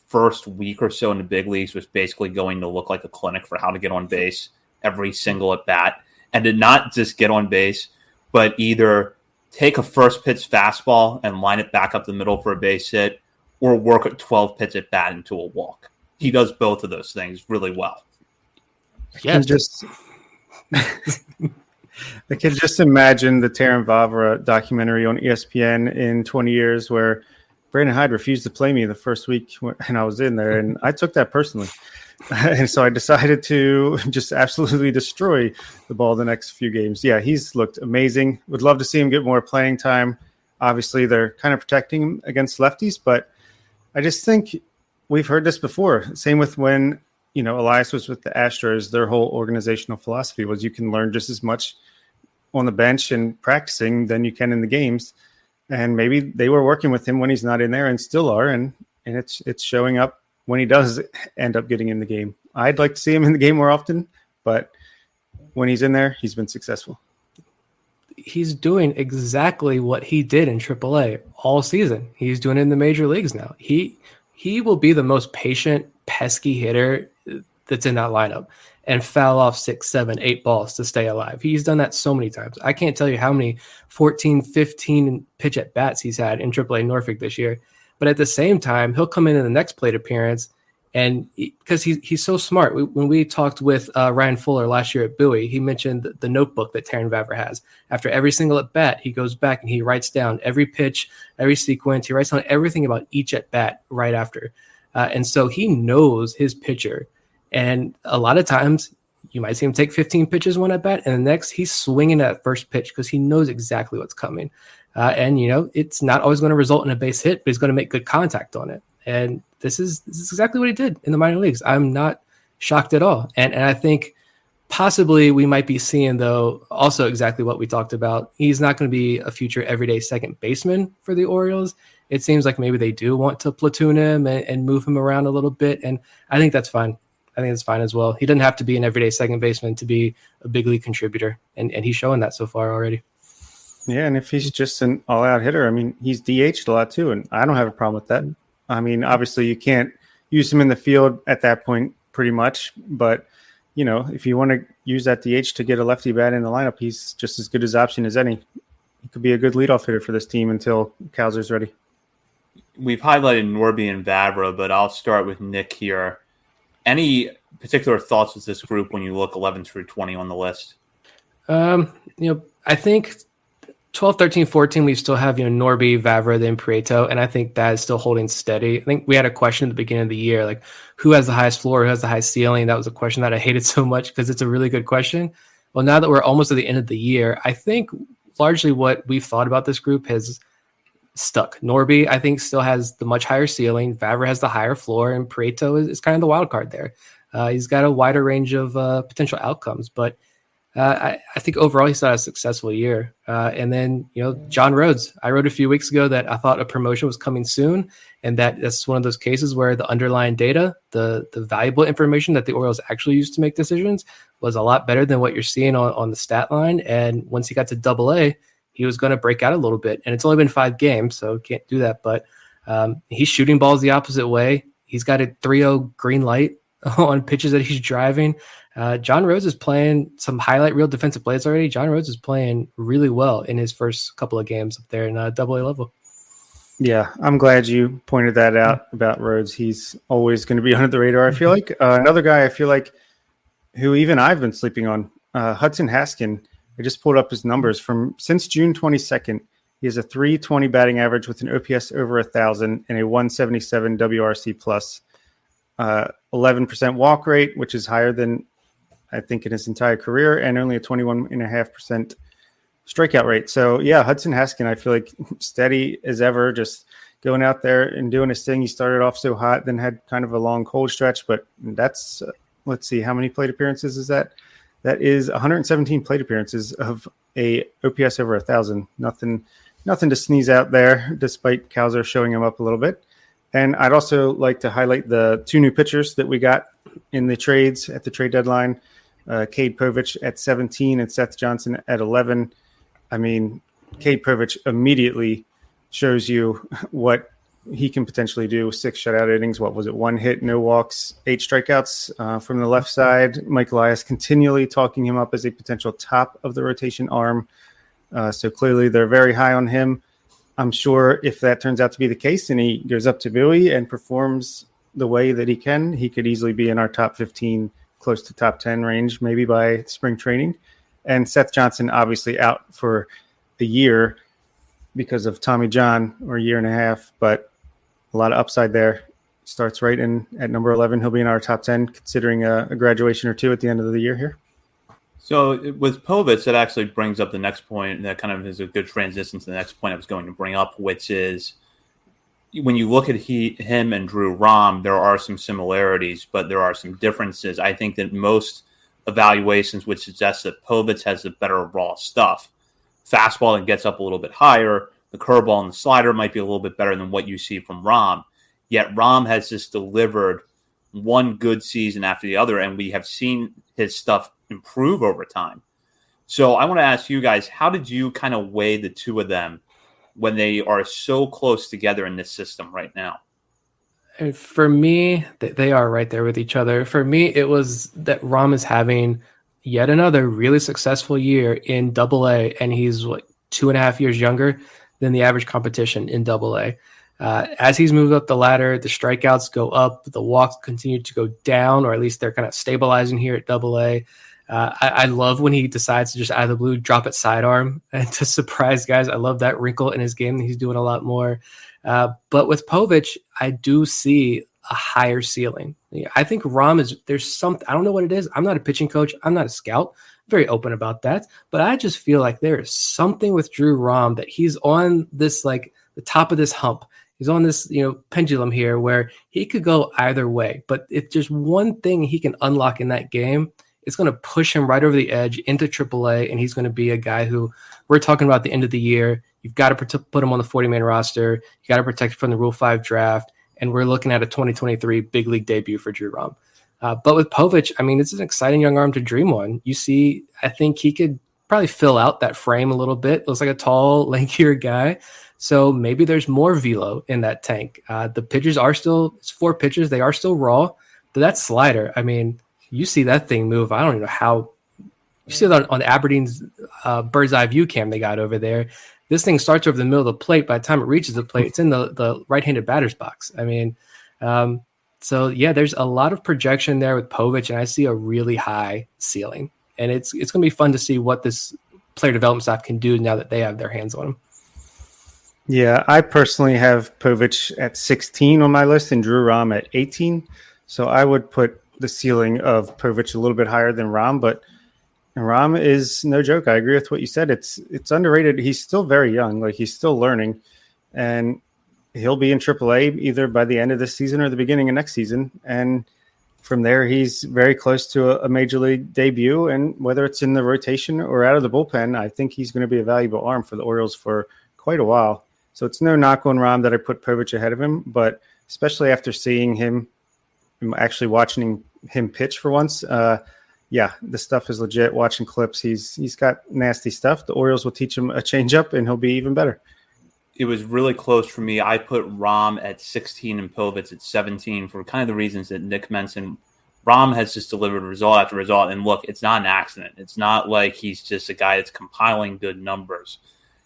first week or so in the big leagues was basically going to look like a clinic for how to get on base every single at bat, and did not just get on base, but either take a first pitch fastball and line it back up the middle for a base hit, or work a 12 pitch at bat into a walk? He does both of those things really well. Yeah, I can just imagine the Terran Vavra documentary on ESPN in 20 years where Brandon Hyde refused to play me the first week when I was in there, and I took that personally. And so I decided to just absolutely destroy the ball the next few games. Yeah, he's looked amazing. Would love to see him get more playing time. Obviously, they're kind of protecting him against lefties, but I just think we've heard this before. Same with when, Elias was with the Astros. Their whole organizational philosophy was you can learn just as much on the bench and practicing than you can in the games. And maybe they were working with him when he's not in there and still are. And it's showing up when he does end up getting in the game. I'd like to see him in the game more often, but when he's in there, he's been successful. He's doing exactly what he did in AAA all season. He's doing it in the major leagues now. He will be the most patient, pesky hitter that's in that lineup and foul off 6, 7, 8 balls to stay alive. He's done that so many times. I can't tell you how many 14, 15 pitch at bats he's had in AAA Norfolk this year. But at the same time, he'll come in the next plate appearance, and because he's so smart. When we talked with Ryan Fuller last year at Bowie, he mentioned the notebook that Terran Vavra has. After every single at bat, he goes back and he writes down every pitch, every sequence. He writes down everything about each at bat right after, and so he knows his pitcher. And a lot of times, you might see him take 15 pitches one at bat, and the next he's swinging at first pitch because he knows exactly what's coming. And it's not always going to result in a base hit, but he's going to make good contact on it. And this is exactly what he did in the minor leagues. I'm not shocked at all. And I think possibly we might be seeing, though, also exactly what we talked about. He's not going to be a future everyday second baseman for the Orioles. It seems like maybe they do want to platoon him and move him around a little bit. And I think that's fine. I think it's fine as well. He doesn't have to be an everyday second baseman to be a big league contributor. And he's showing that so far already. Yeah, and if he's just an all-out hitter, I mean, he's DH'd a lot too, and I don't have a problem with that. I mean, obviously you can't use him in the field at that point pretty much, but, you know, if you want to use that DH to get a lefty bat in the lineup, he's just as good as option as any. He could be a good leadoff hitter for this team until Kowser's ready. We've highlighted Norby and Vavra, but I'll start with Nick here. Any particular thoughts with this group when you look 11 through 20 on the list? I think 12, 13, 14, we still have, Norby, Vavra, then Prieto, and I think that is still holding steady. I think we had a question at the beginning of the year, like who has the highest floor, who has the highest ceiling? That was a question that I hated so much because it's a really good question. Well, now that we're almost at the end of the year, I think largely what we've thought about this group has stuck. Norby, I think, still has the much higher ceiling. Vavra has the higher floor, and Prieto is kind of the wild card there. He's got a wider range of potential outcomes, but I think overall he still had a successful year. And then, John Rhodes, I wrote a few weeks ago that I thought a promotion was coming soon, and that's one of those cases where the underlying data, the valuable information that the Orioles actually used to make decisions was a lot better than what you're seeing on the stat line. And once he got to Double-A, he was going to break out a little bit. And it's only been 5 games, so can't do that. But he's shooting balls the opposite way. He's got a 3-0 green light on pitches that he's driving. John Rhodes is playing some highlight reel defensive plays already. John Rhodes is playing really well in his first couple of games up there in Double-A level. Yeah, I'm glad you pointed that out about Rhodes. He's always going to be under the radar, I feel like. Another guy I feel like who even I've been sleeping on, Hudson Haskin. I just pulled up his numbers since June 22nd. He has a .320 batting average with an OPS over 1,000 and a 177 WRC plus. 11% walk rate, which is higher than I think in his entire career, and only a 21.5% strikeout rate. So yeah, Hudson Haskin, I feel like steady as ever, just going out there and doing his thing. He started off so hot, then had kind of a long cold stretch, but that's let's see, how many plate appearances is that? That is 117 plate appearances of a OPS over 1,000. Nothing to sneeze out there, despite Kowser showing him up a little bit. And I'd also like to highlight the 2 new pitchers that we got in the trades at the trade deadline. Cade Povich at 17 and Seth Johnson at 11. I mean, Cade Povich immediately shows you what he can potentially do. 6 shutout innings. What was it? 1 hit, no walks, 8 strikeouts from the left side. Mike Elias continually talking him up as a potential top of the rotation arm. So clearly they're very high on him. I'm sure if that turns out to be the case and he goes up to Bowie and performs the way that he can, he could easily be in our top 15, close to top 10 range, maybe by spring training. And Seth Johnson obviously out for a year because of Tommy John, or a year and a half, but a lot of upside there. Starts right in at number 11. He'll be in our top 10, considering a graduation or 2 at the end of the year here. So with Povich, that actually brings up the next point. That kind of is a good transition to the next point I was going to bring up, which is when you look at him and Drew Rom, there are some similarities, but there are some differences. I think that most evaluations would suggest that Povich has the better raw stuff. Fastball that gets up a little bit higher. The curveball and the slider might be a little bit better than what you see from Rom. Yet Rom has just delivered one good season after the other, and we have seen his stuff improve over time. So I want to ask you guys, how did you kind of weigh the two of them when they are so close together in this system right now? And for me, they are right there with each other. For me, it was that Rom is having yet another really successful year in Double-A, and he's 2.5 years younger than the average competition in Double-A. As he's moved up the ladder, the strikeouts go up, the walks continue to go down, or at least they're kind of stabilizing here at Double-A. I love when he decides to just out of the blue drop it sidearm and to surprise guys. I love that wrinkle in his game. He's doing a lot more. But with Povich, I do see a higher ceiling. I think Rom there's something, I don't know what it is. I'm not a pitching coach. I'm not a scout. I'm very open about that. But I just feel like there is something with Drew Rom that he's on this, like the top of this hump. He's on this, pendulum here where he could go either way. But if there's one thing he can unlock in that game, it's going to push him right over the edge into AAA, and he's going to be a guy who we're talking about at the end of the year. You've got to put him on the 40-man roster. You got to protect him from the Rule 5 draft, and we're looking at a 2023 big league debut for Drew Rom. But with Povich, I mean, it's an exciting young arm to dream on. You see, I think he could probably fill out that frame a little bit. Looks like a tall, lankier guy. So maybe there's more velo in that tank. The pitches are still, it's 4 pitches. They are still raw. But that slider, I mean, you see that thing move. I don't even know how. You see that on Aberdeen's bird's eye view cam they got over there. This thing starts over the middle of the plate. By the time it reaches the plate, it's in the right-handed batter's box. I mean, so yeah, there's a lot of projection there with Povich, and I see a really high ceiling. And it's going to be fun to see what this player development staff can do now that they have their hands on him. Yeah, I personally have Povich at 16 on my list and Drew Rom at 18. So I would put the ceiling of Povich a little bit higher than Rom, but Rom is no joke. I agree with what you said. It's underrated. He's still very young. Like, he's still learning, and he'll be in AAA either by the end of this season or the beginning of next season. And from there, he's very close to a major league debut. And whether it's in the rotation or out of the bullpen, I think he's going to be a valuable arm for the Orioles for quite a while. So it's no knock on Rom that I put Povich ahead of him, but especially after seeing him, actually watching him pitch for once, yeah, the stuff is legit. Watching clips, he's got nasty stuff. The Orioles will teach him a changeup, and he'll be even better. It was really close for me. I put Rom at 16 and Povich at 17 for kind of the reasons that Nick mentioned. Rom has just delivered result after result. And look, it's not an accident. It's not like he's just a guy that's compiling good numbers.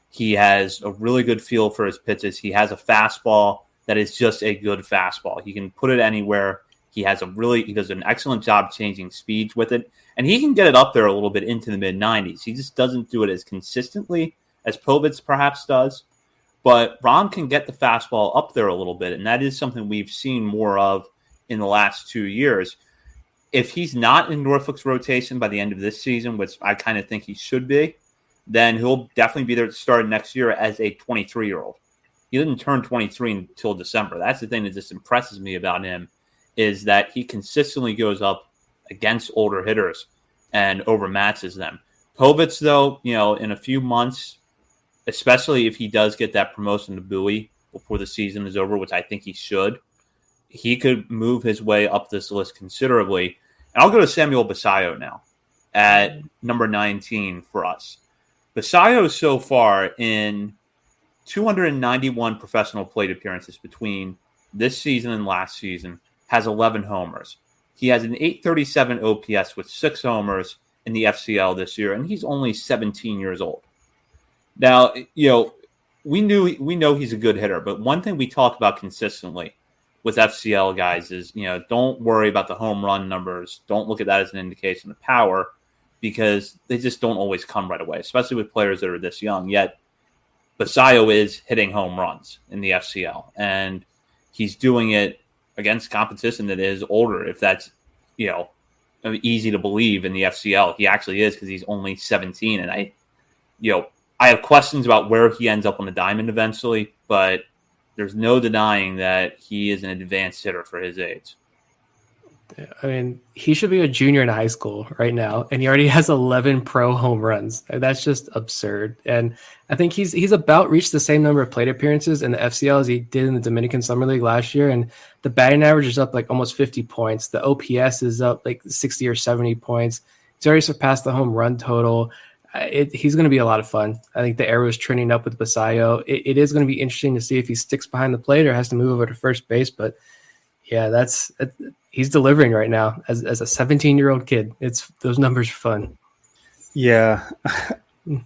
He has a really good feel for his pitches. He has a fastball that is just a good fastball. He can put it anywhere. He does an excellent job changing speeds with it. And he can get it up there a little bit into the mid-90s. He just doesn't do it as consistently as Povich perhaps does. But Rom can get the fastball up there a little bit, and that is something we've seen more of in the last 2 years. If he's not in Norfolk's rotation by the end of this season, which I kind of think he should be, then he'll definitely be there to start next year as a 23-year-old. He didn't turn 23 until December. That's the thing that just impresses me about him, is that he consistently goes up against older hitters and overmatches them. Povich, though, in a few months, especially if he does get that promotion to Bowie before the season is over, which I think he should, he could move his way up this list considerably. And I'll go to Samuel Basallo now at number 19 for us. Basallo so far in 291 professional plate appearances between this season and last season has 11 homers. He has an 837 OPS with 6 homers in the FCL this year, and he's only 17 years old. Now, we know he's a good hitter, but one thing we talk about consistently with FCL guys is, don't worry about the home run numbers. Don't look at that as an indication of power, because they just don't always come right away, especially with players that are this young. Yet Basallo is hitting home runs in the FCL, and he's doing it against competition that is older. If that's, easy to believe in the FCL, he actually is, because he's only 17. And I have questions about where he ends up on the diamond eventually, but there's no denying that he is an advanced hitter for his age. I mean, he should be a junior in high school right now, and he already has 11 pro home runs. That's just absurd. And I think he's about reached the same number of plate appearances in the FCL as he did in the Dominican Summer League last year. And the batting average is up like almost 50 points. The OPS is up like 60 or 70 points. He's already surpassed the home run total. He's going to be a lot of fun. I think the arrow is trending up with Basallo. It is going to be interesting to see if he sticks behind the plate or has to move over to first base. But yeah, he's delivering right now as a 17-year-old kid. Those numbers are fun. Yeah,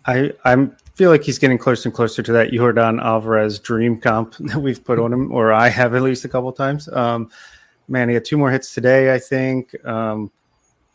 I feel like he's getting closer and closer to that Yordan Alvarez dream comp that we've put on him, or I have at least a couple of times. Man, he had 2 more hits today, I think.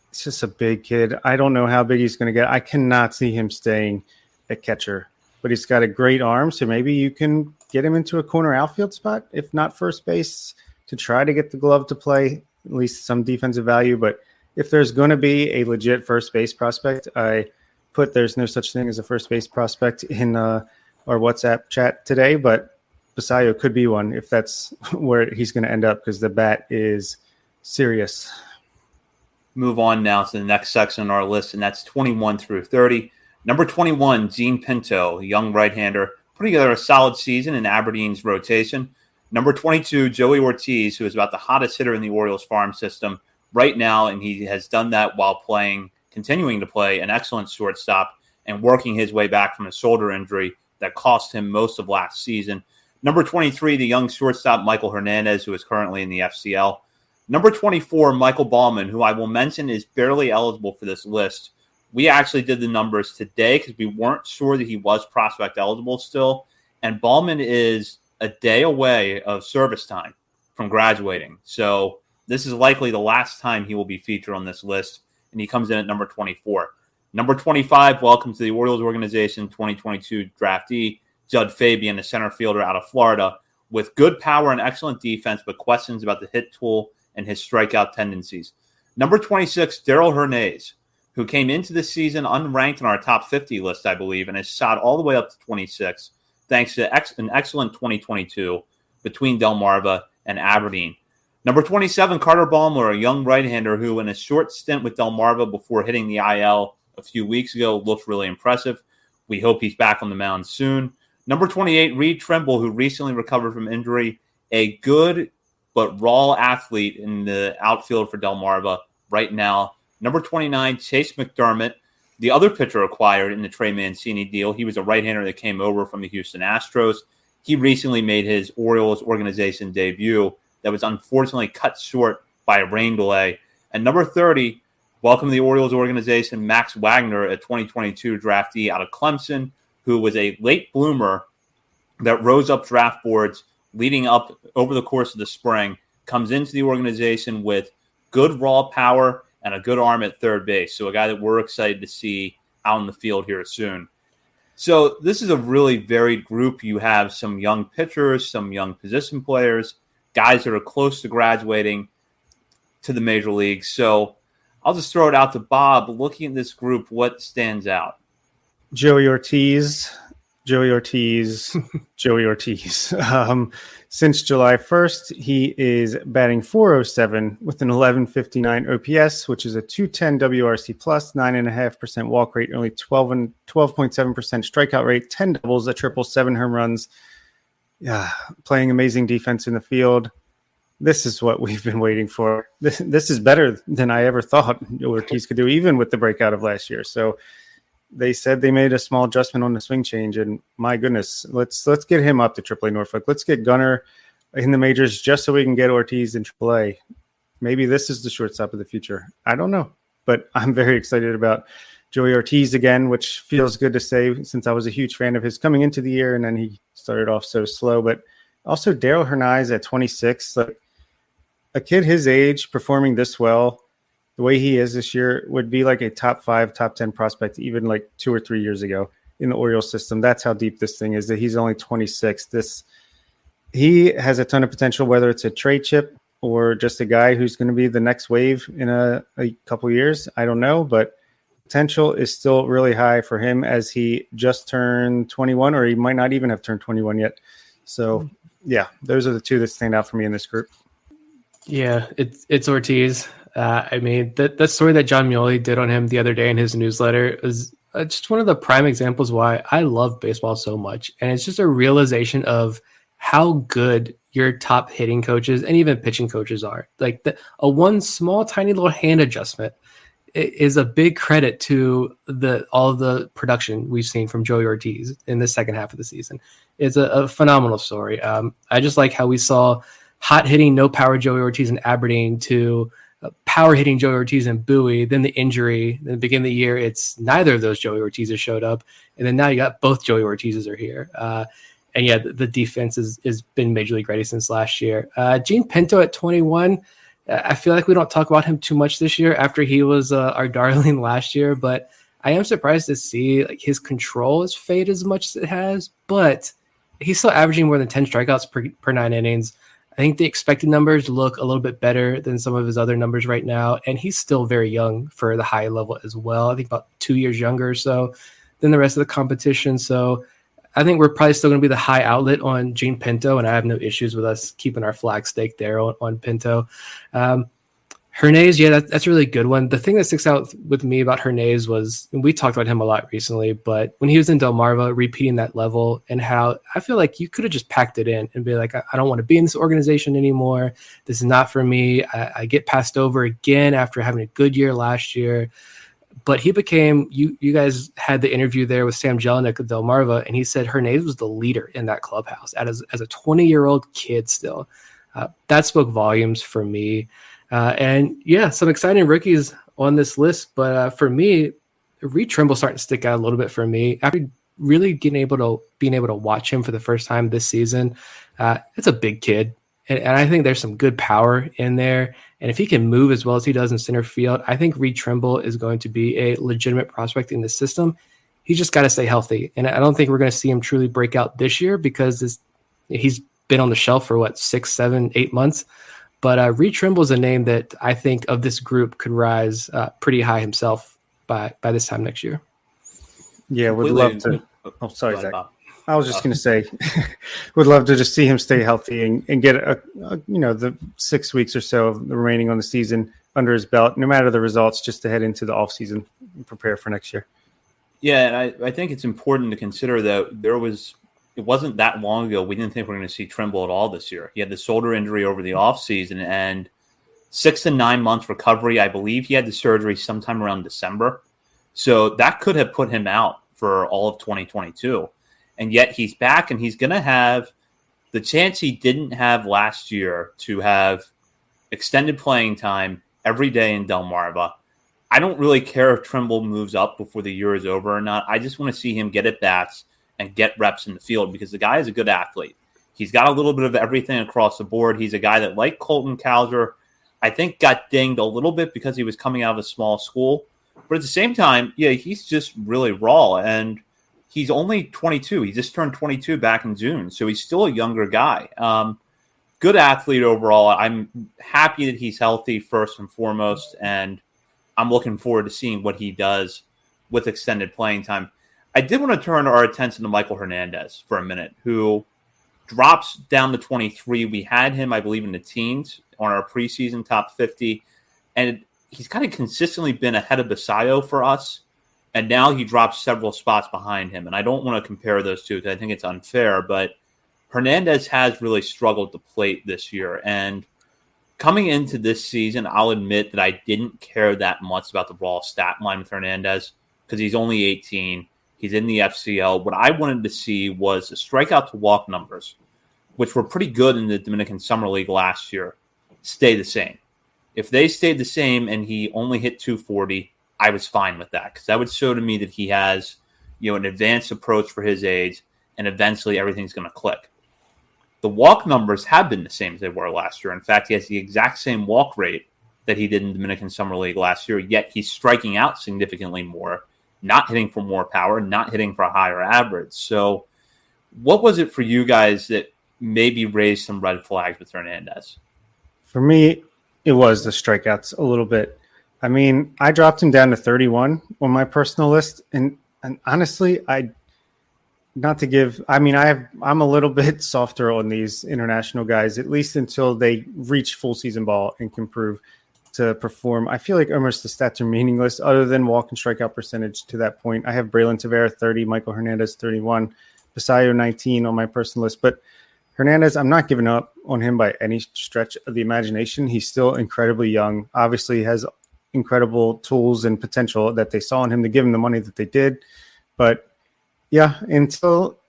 It's just a big kid. I don't know how big he's going to get. I cannot see him staying at catcher, but he's got a great arm, so maybe you can get him into a corner outfield spot, if not first base, to try to get the glove to play, at least some defensive value. But if there's going to be a legit first base prospect, I put there's no such thing as a first base prospect in our WhatsApp chat today, but Basayo could be one if that's where he's going to end up, because the bat is serious. Move on now to the next section on our list, and that's 21 through 30. Number 21, Gene Pinto, a young right-hander, putting together a solid season in Aberdeen's rotation. Number 22, Joey Ortiz, who is about the hottest hitter in the Orioles farm system right now, and he has done that while continuing to play an excellent shortstop and working his way back from a shoulder injury that cost him most of last season. Number 23, the young shortstop Michael Hernandez, who is currently in the FCL. Number 24, Michael Ballman, who I will mention is barely eligible for this list. We actually did the numbers today because we weren't sure that he was prospect eligible still. And Ballman is a day away of service time from graduating. So this is likely the last time he will be featured on this list. And he comes in at number 24. Number 25, welcome to the Orioles organization, 2022 draftee, Judd Fabian, a center fielder out of Florida, with good power and excellent defense, but questions about the hit tool and his strikeout tendencies. Number 26, Darrell Hernandez, who came into the season unranked in our top 50 list, I believe, and has shot all the way up to 26, thanks to an excellent 2022 between Delmarva and Aberdeen. Number 27, Carter Baumler, a young right-hander who, in a short stint with Delmarva before hitting the IL a few weeks ago, looked really impressive. We hope he's back on the mound soon. Number 28, Reed Trimble, who recently recovered from injury, a good but raw athlete in the outfield for Delmarva right now. Number 29, Chase McDermott, the other pitcher acquired in the Trey Mancini deal. He was a right-hander that came over from the Houston Astros. He recently made his Orioles organization debut that was unfortunately cut short by a rain delay. And number 30, welcome to the Orioles organization, Max Wagner, a 2022 draftee out of Clemson, who was a late bloomer that rose up draft boards leading up over the course of the spring, comes into the organization with good raw power and a good arm at third base. So a guy that we're excited to see out in the field here soon. So this is a really varied group. You have some young pitchers, some young position players, guys that are close to graduating to the major leagues. So I'll just throw it out to Bob. Looking at this group, what stands out? Joey Ortiz. Since July 1st, he is batting .407 with an 1159 OPS, which is a 210 WRC plus, 9.5% walk rate, only 12.7% strikeout rate, 10 doubles, a triple, 7 home runs. Yeah, playing amazing defense in the field. This is what we've been waiting for. This is better than I ever thought Ortiz could do, even with the breakout of last year. So they said they made a small adjustment on the swing change, and my goodness, let's get him up to AAA Norfolk. Let's get Gunnar in the majors just so we can get Ortiz in AAA. Maybe this is the shortstop of the future. I don't know, but I'm very excited about Joey Ortiz again, which feels good to say since I was a huge fan of his coming into the year, and then he started off so slow. But also Darrell Hernandez at 26, like a kid his age performing this well, the way he is this year, would be like a top 5, top 10 prospect, even like 2 or 3 years ago in the Orioles system. That's how deep this thing is, that he's only 26. He has a ton of potential, whether it's a trade chip or just a guy who's going to be the next wave in a couple years. I don't know, but potential is still really high for him as he just turned 21, or he might not even have turned 21 yet. So yeah, those are the two that stand out for me in this group. Yeah, it's Ortiz. I mean, the story that John Muley did on him the other day in his newsletter is just one of the prime examples why I love baseball so much. And it's just a realization of how good your top hitting coaches and even pitching coaches are. Like a one small, tiny little hand adjustment is a big credit to all of the production we've seen from Joey Ortiz in the second half of the season. It's a phenomenal story. I just like how we saw hot hitting, no power Joey Ortiz in Aberdeen to power hitting Joey Ortiz and Bowie, then the injury. Then the beginning of the year, it's neither of those Joey Ortizes showed up. And then now you got both Joey Ortizes are here. And yeah, the defense has been Major League ready since last year. Gene Pinto at 21, I feel like we don't talk about him too much this year after he was our darling last year, but I am surprised to see like his control has faded as much as it has, but he's still averaging more than 10 strikeouts per 9 innings. I think the expected numbers look a little bit better than some of his other numbers right now, and he's still very young for the high level as well. I think about 2 years younger or so than the rest of the competition. So I think we're probably still going to be the high outlet on Gene Pinto, and I have no issues with us keeping our flag stake there on Pinto. Hernandez, yeah, that's a really good one. The thing that sticks out with me about Hernandez was, and we talked about him a lot recently, but when he was in Delmarva, repeating that level, and how I feel like you could have just packed it in and be like, I don't want to be in this organization anymore. This is not for me. I get passed over again after having a good year last year. But he became, you guys had the interview there with Sam Jelinek of Delmarva, and he said Hernandez was the leader in that clubhouse as a 20-year-old kid still. That spoke volumes for me. And yeah, some exciting rookies on this list. But for me, Reed Trimble starting to stick out a little bit for me. After really being able to watch him for the first time this season, it's a big kid. And I think there's some good power in there. And if he can move as well as he does in center field, I think Reed Trimble is going to be a legitimate prospect in the system. He's just got to stay healthy. And I don't think we're going to see him truly break out this year because he's been on the shelf for 6, 7, 8 months. But Reed Trimble is a name that I think of this group could rise pretty high himself by this time next year. Yeah, would love to. Oh, sorry, Zach. I was just going to say, would love to just see him stay healthy and get the 6 weeks or so of the remaining on the season under his belt, no matter the results, just to head into the off season and prepare for next year. Yeah, and I think it's important to consider that it wasn't that long ago we didn't think we were going to see Trimble at all this year. He had the shoulder injury over the offseason, and 6 to 9 months recovery. I believe he had the surgery sometime around December. So that could have put him out for all of 2022. And yet he's back, and he's going to have the chance he didn't have last year to have extended playing time every day in Delmarva. I don't really care if Trimble moves up before the year is over or not. I just want to see him get at bats and get reps in the field because the guy is a good athlete. He's got a little bit of everything across the board. He's a guy that, like Colton Cowser, I think got dinged a little bit because he was coming out of a small school. But at the same time, yeah, he's just really raw. And he's only 22. He just turned 22 back in June. So he's still a younger guy. Good athlete overall. I'm happy that he's healthy first and foremost. And I'm looking forward to seeing what he does with extended playing time. I did want to turn our attention to Michael Hernandez for a minute, who drops down to 23. We had him, I believe, in the teens on our preseason top 50. And he's kind of consistently been ahead of Basayo for us. And now he drops several spots behind him. And I don't want to compare those two because I think it's unfair. But Hernandez has really struggled to plate this year. And coming into this season, I'll admit that I didn't care that much about the raw stat line with Hernandez because he's only 18. He's in the FCL. What I wanted to see was the strikeout to walk numbers, which were pretty good in the Dominican Summer League last year, stay the same. If they stayed the same and he only hit 240, I was fine with that because that would show to me that he has, an advanced approach for his age, and eventually everything's going to click. The walk numbers have been the same as they were last year. In fact, he has the exact same walk rate that he did in the Dominican Summer League last year, yet he's striking out significantly more, not hitting for more power, not hitting for a higher average. So what was it for you guys that maybe raised some red flags with Hernandez? For me, it was the strikeouts a little bit. I mean, I dropped him down to 31 on my personal list. And honestly, I'm a little bit softer on these international guys, at least until they reach full season ball and can prove to perform. I feel like almost the stats are meaningless other than walk and strikeout percentage to that point. I have Braylon Tavera 30, Michael Hernandez 31, Basayo 19 on my personal list. But Hernandez, I'm not giving up on him by any stretch of the imagination. He's still incredibly young. Obviously has incredible tools and potential that they saw in him to give him the money that they did. But yeah, until,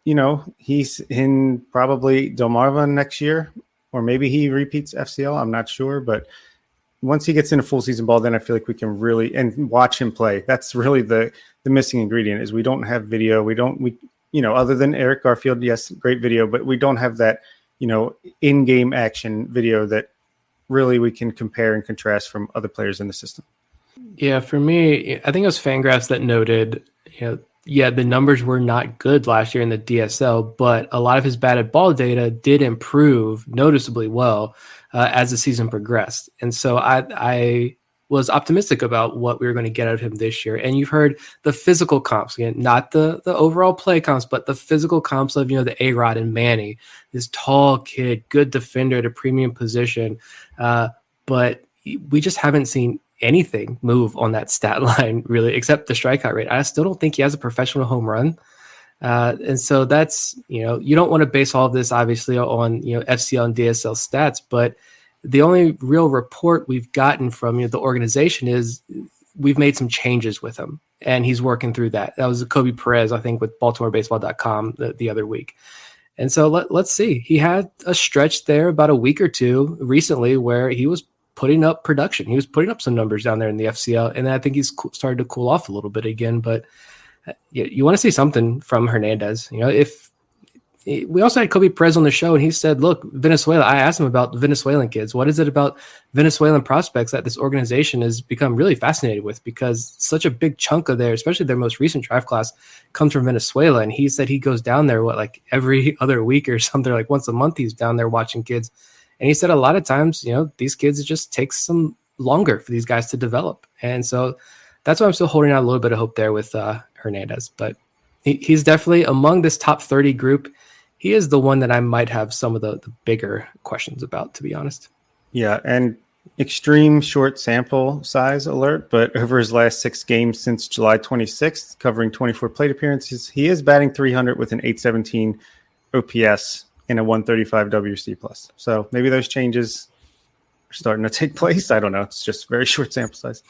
he's in probably Delmarva next year, or maybe he repeats FCL. I'm not sure. But once he gets into full season ball, then I feel like we can really and watch him play. That's really the missing ingredient is we don't have video. We other than Eric Garfield, yes, great video, but we don't have that, in-game action video that really we can compare and contrast from other players in the system. Yeah, for me, I think it was Fangraphs that noted, the numbers were not good last year in the DSL, but a lot of his batted ball data did improve noticeably well as the season progressed. And so I was optimistic about what we were going to get out of him this year. And you've heard the physical comps, again, not the overall play comps, but the physical comps of, the A-Rod and Manny, this tall kid, good defender at a premium position. But we just haven't seen anything move on that stat line, really, except the strikeout rate. I still don't think he has a professional home run. And so that's, you don't want to base all of this, obviously, on, FCL and DSL stats, but the only real report we've gotten from the organization is we've made some changes with him, and he's working through that. That was Kobe Perez, I think, with BaltimoreBaseball.com the other week. And so let's see. He had a stretch there about a week or two recently where he was putting up production. He was putting up some numbers down there in the FCL, and I think he's started to cool off a little bit again. But you want to see something from Hernandez. If we also had Kobe Perez on the show, and he said, look, Venezuela, I asked him about Venezuelan kids. What is it about Venezuelan prospects that this organization has become really fascinated with? Because such a big chunk of especially their most recent draft class, comes from Venezuela. And he said he goes down there, every other week or something, like once a month he's down there watching kids. And he said a lot of times, these kids, it just takes some longer for these guys to develop. And so that's why I'm still holding out a little bit of hope there with Hernandez. But he's definitely among this top 30 group. He is the one that I might have some of the bigger questions about, to be honest. Yeah, and extreme short sample size alert, but over his last 6 games since July 26th, covering 24 plate appearances, he is batting 300 with an 817 OPS and a 135 WRC+. So maybe those changes are starting to take place. I don't know. It's just very short sample size.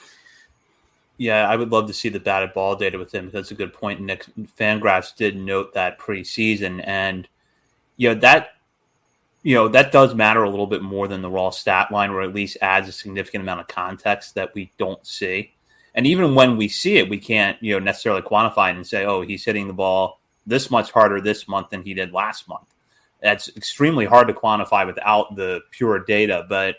Yeah, I would love to see the batted ball data with him. That's a good point. Nick Fangraphs did note that preseason, and that does matter a little bit more than the raw stat line, or at least adds a significant amount of context that we don't see. And even when we see it, we can't necessarily quantify it and say, oh, he's hitting the ball this much harder this month than he did last month. That's extremely hard to quantify without the pure data. But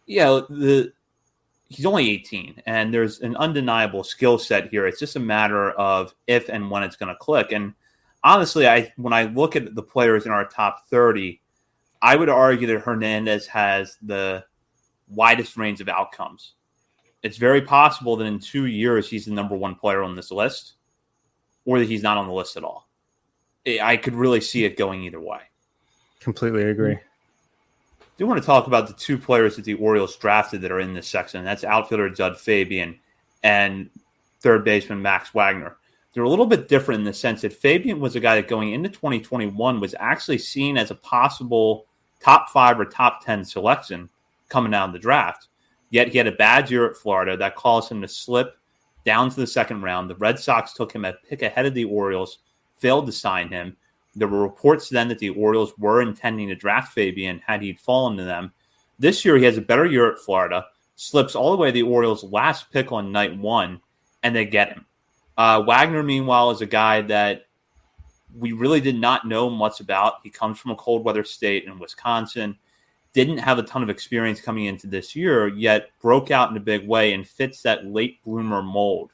he's only 18, and there's an undeniable skill set here. It's just a matter of if and when it's going to click. And honestly, when I look at the players in our top 30, I would argue that Hernandez has the widest range of outcomes. It's very possible that in 2 years he's the number one player on this list, or that he's not on the list at all. I could really see it going either way. Completely agree. I do want to talk about the 2 players that the Orioles drafted that are in this section. That's outfielder Judd Fabian and third baseman Max Wagner. They're a little bit different in the sense that Fabian was a guy that going into 2021 was actually seen as a possible top 5 or top 10 selection coming out of the draft. Yet he had a bad year at Florida that caused him to slip down to the second round. The Red Sox took him a pick ahead of the Orioles, failed to sign him. There were reports then that the Orioles were intending to draft Fabian had he fallen to them. This year, he has a better year at Florida, slips all the way to the Orioles' last pick on night 1, and they get him. Wagner, meanwhile, is a guy that we really did not know much about. He comes from a cold weather state in Wisconsin, didn't have a ton of experience coming into this year, yet broke out in a big way and fits that late bloomer mold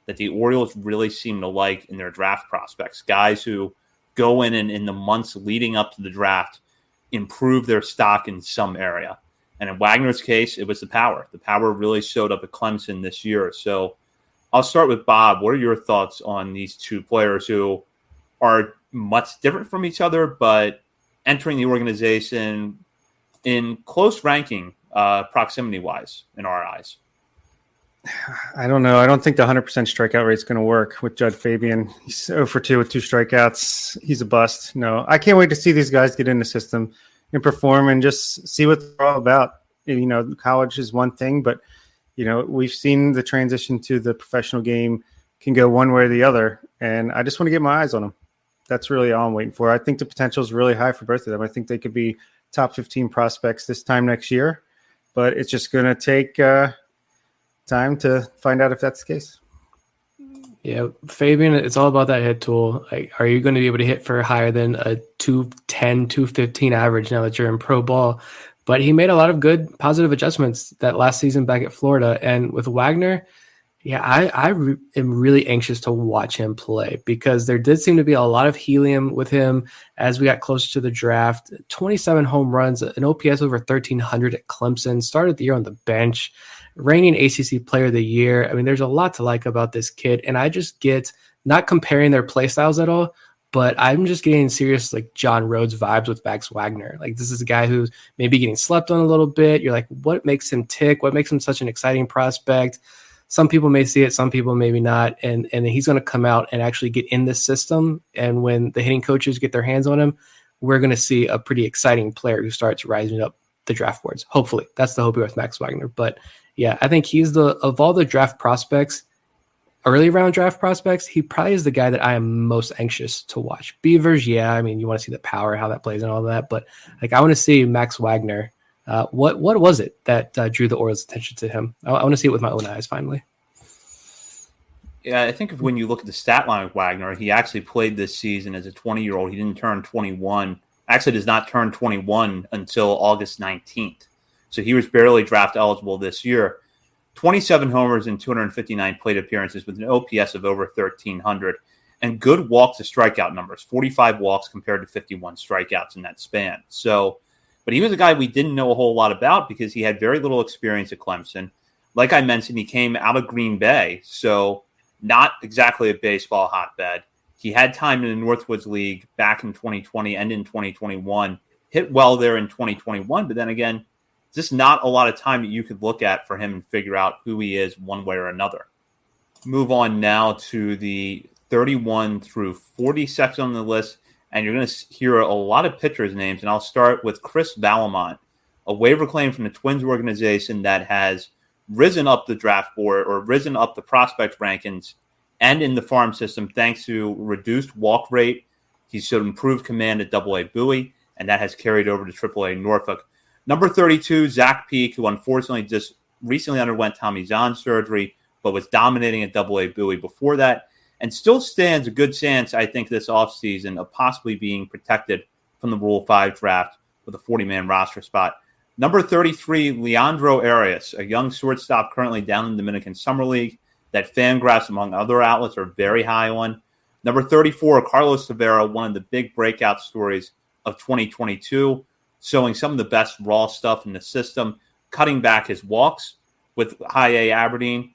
that the Orioles really seem to like in their draft prospects. Guys who go in and in the months leading up to the draft, improve their stock in some area. And in Wagner's case, it was the power. The power really showed up at Clemson this year. So I'll start with Bob. What are your thoughts on these 2 players who are much different from each other, but entering the organization in close ranking, proximity-wise, in our eyes? I don't know. I don't think the 100% strikeout rate is going to work with Judd Fabian. He's 0 for 2 with 2 strikeouts. He's a bust. No, I can't wait to see these guys get in the system and perform and just see what they're all about. College is one thing, but, we've seen the transition to the professional game can go one way or the other. And I just want to get my eyes on them. That's really all I'm waiting for. I think the potential is really high for both of them. I think they could be top 15 prospects this time next year, but it's just going to take time to find out if that's the case. Yeah, Fabian, it's all about that hit tool. Like, are you going to be able to hit for higher than a 210, 215 average now that you're in pro ball? But he made a lot of good positive adjustments that last season back at Florida. And with Wagner, Yeah, am really anxious to watch him play because there did seem to be a lot of helium with him as we got closer to the draft. 27 home runs, an OPS over 1,300 at Clemson, started the year on the bench, reigning ACC Player of the Year. I mean, there's a lot to like about this kid, and I just get, not comparing their play styles at all, but I'm just getting serious like John Rhodes vibes with Max Wagner. Like, this is a guy who's maybe getting slept on a little bit. You're like, what makes him tick? What makes him such an exciting prospect? Some people may see it, some people maybe not. And he's going to come out and actually get in this system. And when the hitting coaches get their hands on him, we're going to see a pretty exciting player who starts rising up the draft boards. Hopefully. That's the hope with Max Wagner. But yeah, I think he's of all the draft prospects, early round draft prospects, he probably is the guy that I am most anxious to watch. Verge, yeah, I mean, you want to see the power, how that plays and all that. But like, I want to see Max Wagner. What was it that drew the Orioles' attention to him? I want to see it with my own eyes finally. Yeah, I think when you look at the stat line of Wagner, he actually played this season as a 20-year-old. He didn't turn 21. Actually, does not turn 21 until August 19th. So he was barely draft eligible this year. 27 homers and 259 plate appearances with an OPS of over 1,300 and good walk to strikeout numbers, 45 walks compared to 51 strikeouts in that span. So, but he was a guy we didn't know a whole lot about because he had very little experience at Clemson. Like I mentioned, he came out of Green Bay, so not exactly a baseball hotbed. He had time in the Northwoods League back in 2020 and in 2021. Hit well there in 2021, but then again, just not a lot of time that you could look at for him and figure out who he is one way or another. Move on now to the 31 through 42nd on the list. And you're going to hear a lot of pitchers' names, and I'll start with Chris Vallimont, a waiver claim from the Twins organization that has risen up the draft board or risen up the prospect rankings and in the farm system thanks to reduced walk rate. He showed improved command at AA Bowie, and that has carried over to AAA Norfolk. Number 32, Zach Peak, who unfortunately just recently underwent Tommy John surgery, but was dominating at AA Bowie before that. And still stands a good chance, I think, this offseason of possibly being protected from the Rule 5 draft with a 40-man roster spot. Number 33, Leandro Arias, a young shortstop currently down in the Dominican Summer League that Fangraphs, among other outlets, are very high on. Number 34, Carlos Tavera, one of the big breakout stories of 2022, showing some of the best raw stuff in the system, cutting back his walks with high A Aberdeen.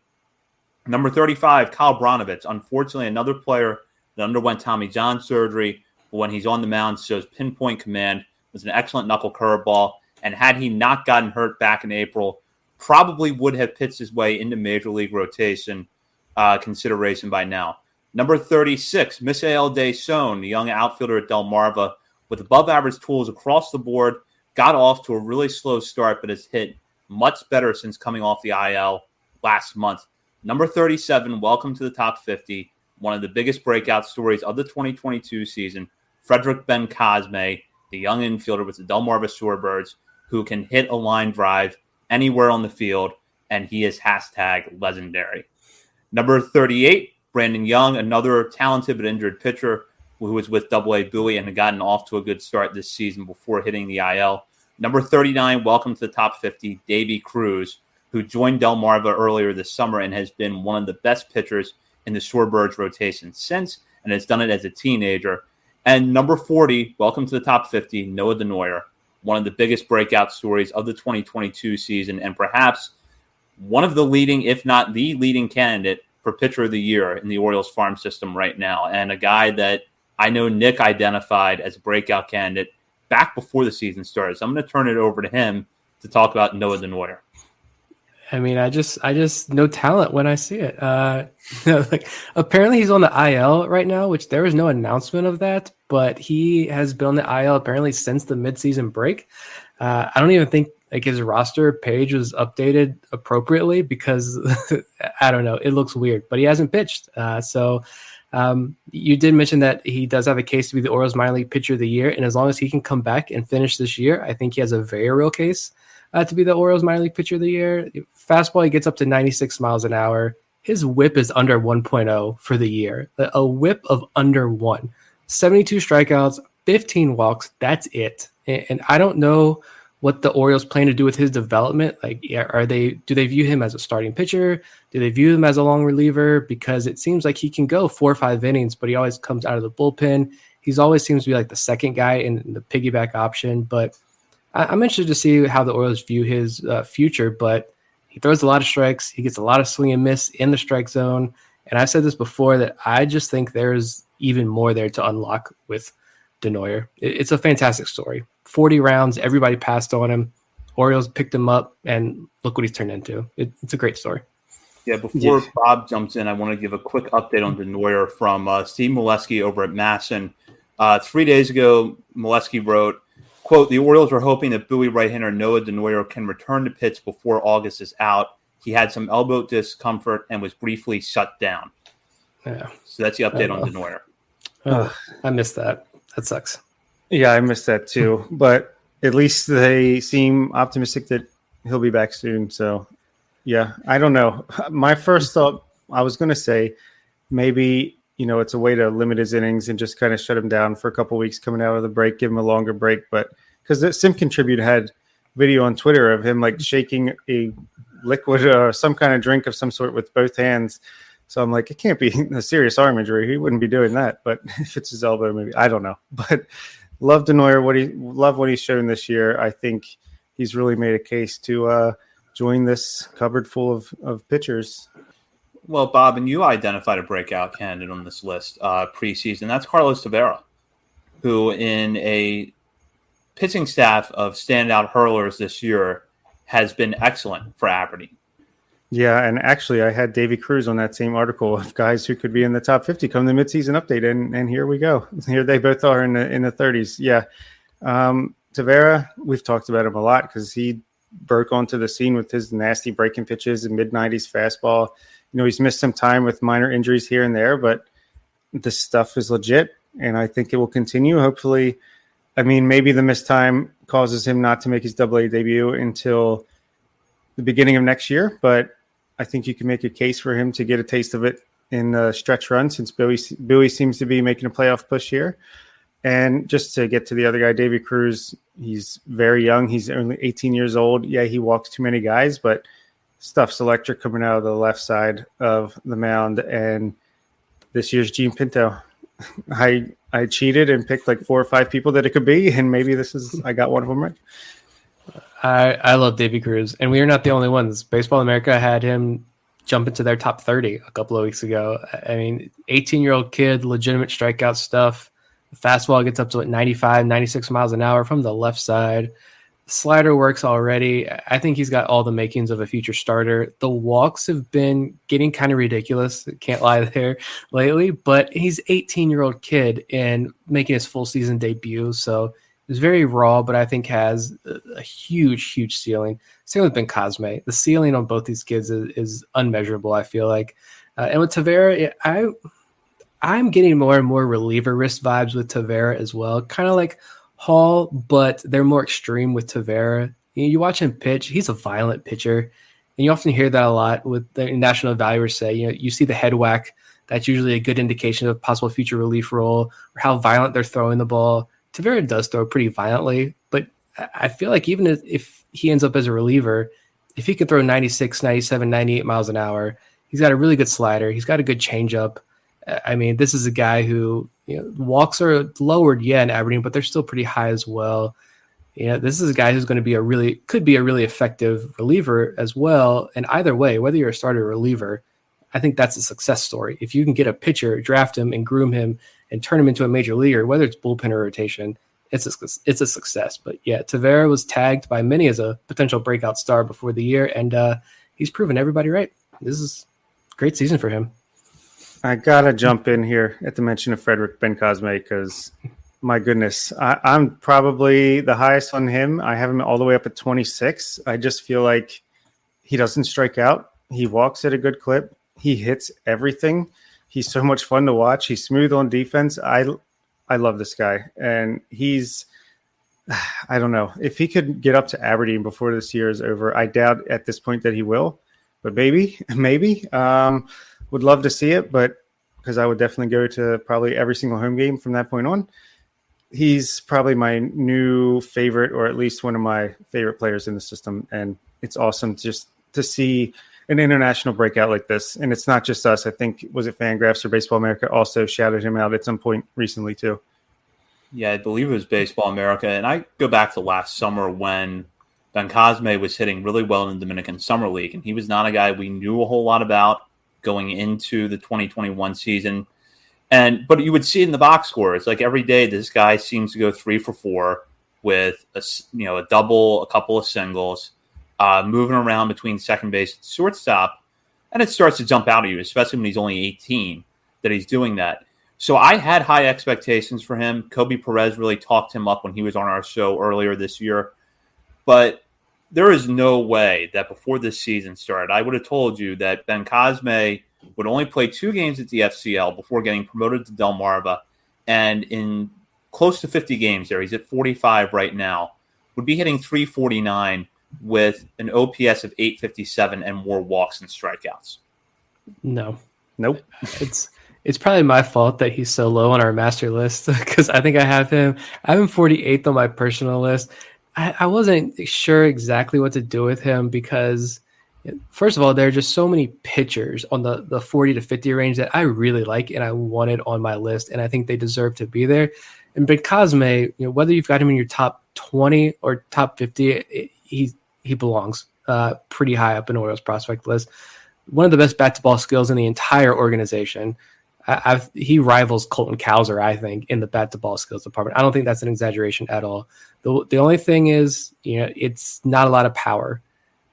Number 35, Kyle Bronovich. Unfortunately, another player that underwent Tommy John surgery, but when he's on the mound, shows pinpoint command, was an excellent knuckle curveball, and had he not gotten hurt back in April, probably would have pitched his way into Major League rotation consideration by now. Number 36, Misael Deson, the young outfielder at Delmarva, with above-average tools across the board, got off to a really slow start, but has hit much better since coming off the IL last month. Number 37, welcome to the top 50, one of the biggest breakout stories of the 2022 season, Frederick Ben Cosme, the young infielder with the Delmarva Shorebirds, who can hit a line drive anywhere on the field, and he is #legendary. Number 38, Brandon Young, another talented but injured pitcher who was with AA Bowie and had gotten off to a good start this season before hitting the IL. Number 39, welcome to the top 50, Davey Cruz, who joined Delmarva earlier this summer and has been one of the best pitchers in the Shorebirds rotation since, and has done it as a teenager. And number 40, welcome to the top 50, Noah Denoyer, one of the biggest breakout stories of the 2022 season, and perhaps one of the leading, if not the leading candidate for pitcher of the year in the Orioles farm system right now, and a guy that I know Nick identified as a breakout candidate back before the season started. So I'm going to turn it over to him to talk about Noah Denoyer. I mean, I just know talent when I see it. Like, apparently he's on the IL right now, which there was no announcement of that, but he has been on the IL apparently since the midseason break. I don't even think like his roster page was updated appropriately because I don't know, it looks weird, but he hasn't pitched. So you did mention that he does have a case to be the Orioles minor league pitcher of the year. And as long as he can come back and finish this year, I think he has a very real case to be the Orioles minor league pitcher of the year. Fastball, he gets up to 96 miles an hour. His whip is under 1.0 for the year. A whip of under 1. 72 strikeouts, 15 walks. That's it. And I don't know what the Orioles plan to do with his development. Like, do they view him as a starting pitcher? Do they view him as a long reliever? Because it seems like he can go 4 or 5 innings, but he always comes out of the bullpen. He's always seems to be like the second guy in the piggyback option. But I'm interested to see how the Orioles view his future. But he throws a lot of strikes. He gets a lot of swing and miss in the strike zone. And I've said this before that I just think there's even more there to unlock with Denoyer. It's a fantastic story. 40 rounds, everybody passed on him. Orioles picked him up, and look what he's turned into. It's a great story. Yeah, before Bob jumps in, I want to give a quick update on Denoyer from Steve Molesky over at Masson. 3 days ago, Molesky wrote, quote, "The Orioles were hoping that Bowie right-hander Noah Denoyer can return to pitch before August is out. He had some elbow discomfort and was briefly shut down." Yeah. So that's the update on Denoyer. Oh, I missed that. That sucks. Yeah, I missed that too. But at least they seem optimistic that he'll be back soon. So, yeah, I don't know. My first thought, I was going to say maybe, it's a way to limit his innings and just kind of shut him down for a couple of weeks coming out of the break, give him a longer break. But because the Sim Contribute had video on Twitter of him like shaking a liquid or some kind of drink of some sort with both hands. So I'm like, it can't be a serious arm injury. He wouldn't be doing that. But if it's his elbow, maybe. I don't know. But love Denoyer, love what he's shown this year. I think he's really made a case to join this cupboard full of pitchers. Well, Bob, and you identified a breakout candidate on this list preseason. That's Carlos Tavera, who in a pitching staff of standout hurlers this year has been excellent for Aberdeen. Yeah, and actually I had Davey Cruz on that same article of guys who could be in the top 50 come the midseason update, and here we go. Here they both are in the 30s. Yeah. Tavera, we've talked about him a lot because he broke onto the scene with his nasty breaking pitches and mid-90s fastball. He's missed some time with minor injuries here and there, but this stuff is legit, and I think it will continue. Hopefully, maybe the missed time causes him not to make his AA debut until the beginning of next year, but I think you can make a case for him to get a taste of it in the stretch run since Bowie seems to be making a playoff push here. And just to get to the other guy, Davey Cruz, he's very young. He's only 18 years old. Yeah, he walks too many guys, but stuff's electric coming out of the left side of the mound. And this year's Gene Pinto. I cheated and picked like 4 or 5 people that it could be, and maybe I got one of them right. I love Davey Cruz, and we are not the only ones. Baseball America had him jump into their top 30 a couple of weeks ago. 18-year-old kid, legitimate strikeout stuff. The fastball gets up to 95, 96 miles an hour from the left side. The slider works already. I think he's got all the makings of a future starter. The walks have been getting kind of ridiculous. Can't lie there lately, but he's 18-year-old kid and making his full season debut. So it's very raw, but I think has a huge, huge ceiling. Same with Ben Cosme. The ceiling on both these kids is unmeasurable, I feel like. And with Tavera, I'm getting more and more reliever wrist vibes with Tavera as well. Kind of like Hall, but they're more extreme with Tavera. You watch him pitch, he's a violent pitcher. And you often hear that a lot with the national evaluators say, you see the head whack. That's usually a good indication of possible future relief role or how violent they're throwing the ball. Tavera does throw pretty violently, but I feel like even if he ends up as a reliever, if he can throw 96, 97, 98 miles an hour, he's got a really good slider. He's got a good changeup. This is a guy who, walks are lowered, in Aberdeen, but they're still pretty high as well. This is a guy who's going to could be a really effective reliever as well. And either way, whether you're a starter or reliever, I think that's a success story. If you can get a pitcher, draft him and groom him and turn him into a major leaguer, whether it's bullpen or rotation, it's a success. But yeah, Tavera was tagged by many as a potential breakout star before the year, and he's proven everybody right. This is a great season for him. I gotta jump in here at the mention of Frederick Ben Cosme because, my goodness, I'm probably the highest on him. I have him all the way up at 26. I just feel like he doesn't strike out. He walks at a good clip. He hits everything. He's so much fun to watch. He's smooth on defense. I love this guy, and I don't know if he could get up to Aberdeen before this year is over. I doubt at this point that he will, but maybe. Would love to see it, but because I would definitely go to probably every single home game from that point on. he's probably my new favorite, or at least one of my favorite players in the system. And it's awesome just to see an international breakout like this. And it's not just us. I think, was it Fangraphs or Baseball America also shouted him out at some point recently too? Yeah, I believe it was Baseball America. And I go back to last summer when Ben Cosme was hitting really well in the Dominican Summer League. And he was not a guy we knew a whole lot about going into the 2021 season. But you would see it in the box score. It's like every day this guy seems to go 3 for 4 with a double, a couple of singles, moving around between second base and shortstop, and it starts to jump out at you, especially when he's only 18, that he's doing that. So I had high expectations for him. Kobe Perez really talked him up when he was on our show earlier this year. But there is no way that before this season started, I would have told you that Ben Cosme would only play 2 games at the FCL before getting promoted to Delmarva. And in close to 50 games there, he's at 45 right now, would be hitting 349 with an OPS of 857 and more walks and strikeouts. Nope. It's probably my fault that he's so low on our master list, because I think I have him 48th on my personal list. I wasn't sure exactly what to do with him because, first of all, there are just so many pitchers on the 40 to 50 range that I really like and I wanted on my list, and I think they deserve to be there. And Ben Cosme, whether you've got him in your top 20 or top 50, he belongs pretty high up in Orioles prospect list. One of the best bat-to-ball skills in the entire organization. He rivals Colton Cowser, I think, in the bat-to-ball skills department. I don't think that's an exaggeration at all. The only thing is, it's not a lot of power.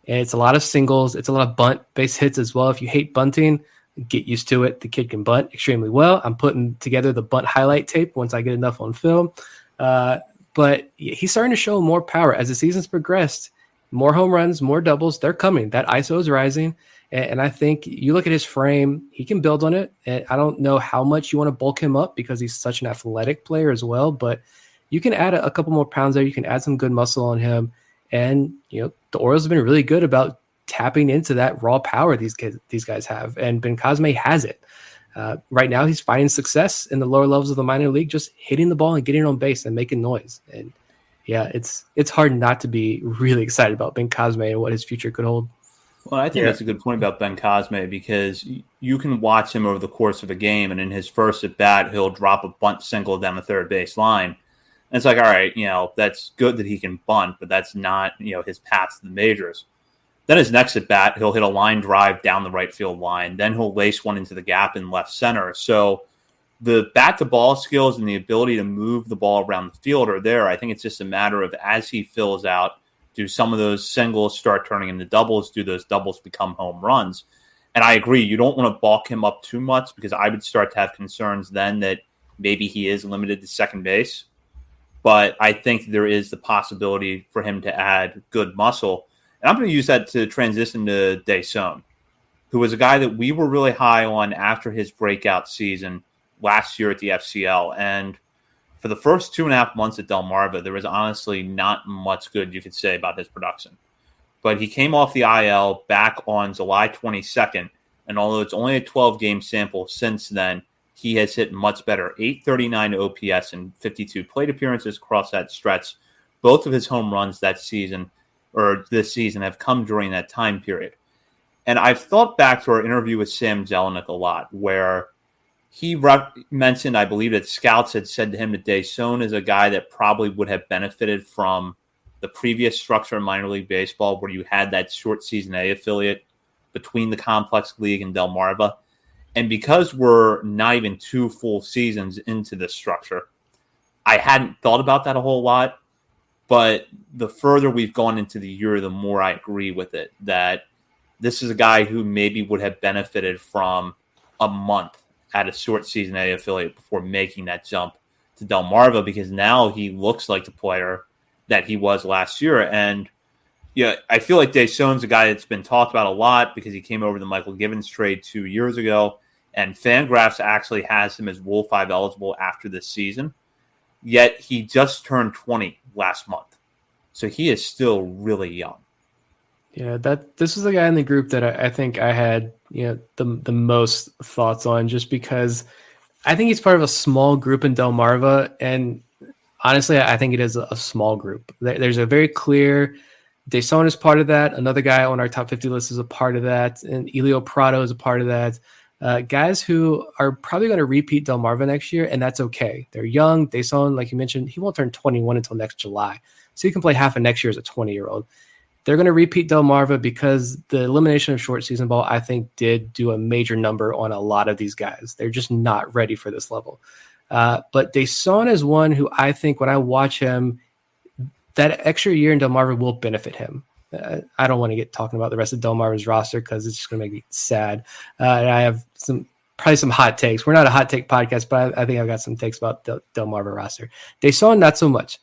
It's a lot of singles. It's a lot of bunt base hits as well. If you hate bunting, get used to it. The kid can bunt extremely well. I'm putting together the bunt highlight tape once I get enough on film. But he's starting to show more power as the season's progressed. More home runs, more doubles. They're coming. That ISO is rising. And I think you look at his frame, he can build on it. And I don't know how much you want to bulk him up because he's such an athletic player as well. But you can add a couple more pounds there. You can add some good muscle on him. And, the Orioles have been really good about tapping into that raw power these guys have. And Ben Cosme has it. Right now, he's finding success in the lower levels of the minor league, just hitting the ball and getting on base and making noise. And, yeah, it's hard not to be really excited about Ben Cosme and what his future could hold. Well, I think that's a good point about Ben Cosme because you can watch him over the course of a game, and in his first at bat, he'll drop a bunt single down the third base line. And it's like, all right, that's good that he can bunt, but that's not, his path to the majors. Then his next at bat, he'll hit a line drive down the right field line. Then he'll lace one into the gap in left center. So the bat to ball skills and the ability to move the ball around the field are there. I think it's just a matter of as he fills out, do some of those singles start turning into doubles? Do those doubles become home runs? And I agree, you don't want to bulk him up too much because I would start to have concerns then that maybe he is limited to second base. But I think there is the possibility for him to add good muscle. And I'm going to use that to transition to Dason, who was a guy that we were really high on after his breakout season last year at the FCL. And for the first 2.5 months at Delmarva, there was honestly not much good you could say about his production. But he came off the IL back on July 22nd, and although it's only a 12-game sample since then, he has hit much better. 839 OPS and 52 plate appearances across that stretch. Both of his home runs this season have come during that time period. And I've thought back to our interview with Sam Jelinek a lot, where he mentioned, I believe, that scouts had said to him that Dason is a guy that probably would have benefited from the previous structure in minor league baseball where you had that short season A affiliate between the complex league and Delmarva. And because we're not even 2 full seasons into this structure, I hadn't thought about that a whole lot. But the further we've gone into the year, the more I agree with it, that this is a guy who maybe would have benefited from a month at a short season A affiliate before making that jump to Delmarva, because now he looks like the player that he was last year. And I feel like Dason's a guy that's been talked about a lot because he came over the Michael Givens trade 2 years ago, and Fangraphs actually has him as Rule 5 eligible after this season. Yet he just turned 20 last month. So he is still really young. Yeah, this was the guy in the group that I think I had the most thoughts on, just because I think he's part of a small group in Delmarva, and honestly, I think it is a small group. There's a very clear Deson is part of that. Another guy on our top 50 list is a part of that. And Elio Prado is a part of that. Guys who are probably going to repeat Delmarva next year, and that's okay. They're young. Deson, like you mentioned, he won't turn 21 until next July. So he can play half of next year as a 20-year-old. They're going to repeat Delmarva because the elimination of short season ball, I think, did do a major number on a lot of these guys. They're just not ready for this level. But Deson is one who I think when I watch him, that extra year in Delmarva will benefit him. I don't want to get talking about the rest of Delmarva's roster because it's just going to make me sad. And I have probably some hot takes. We're not a hot take podcast, but I think I've got some takes about the Delmarva roster. Deson, not so much.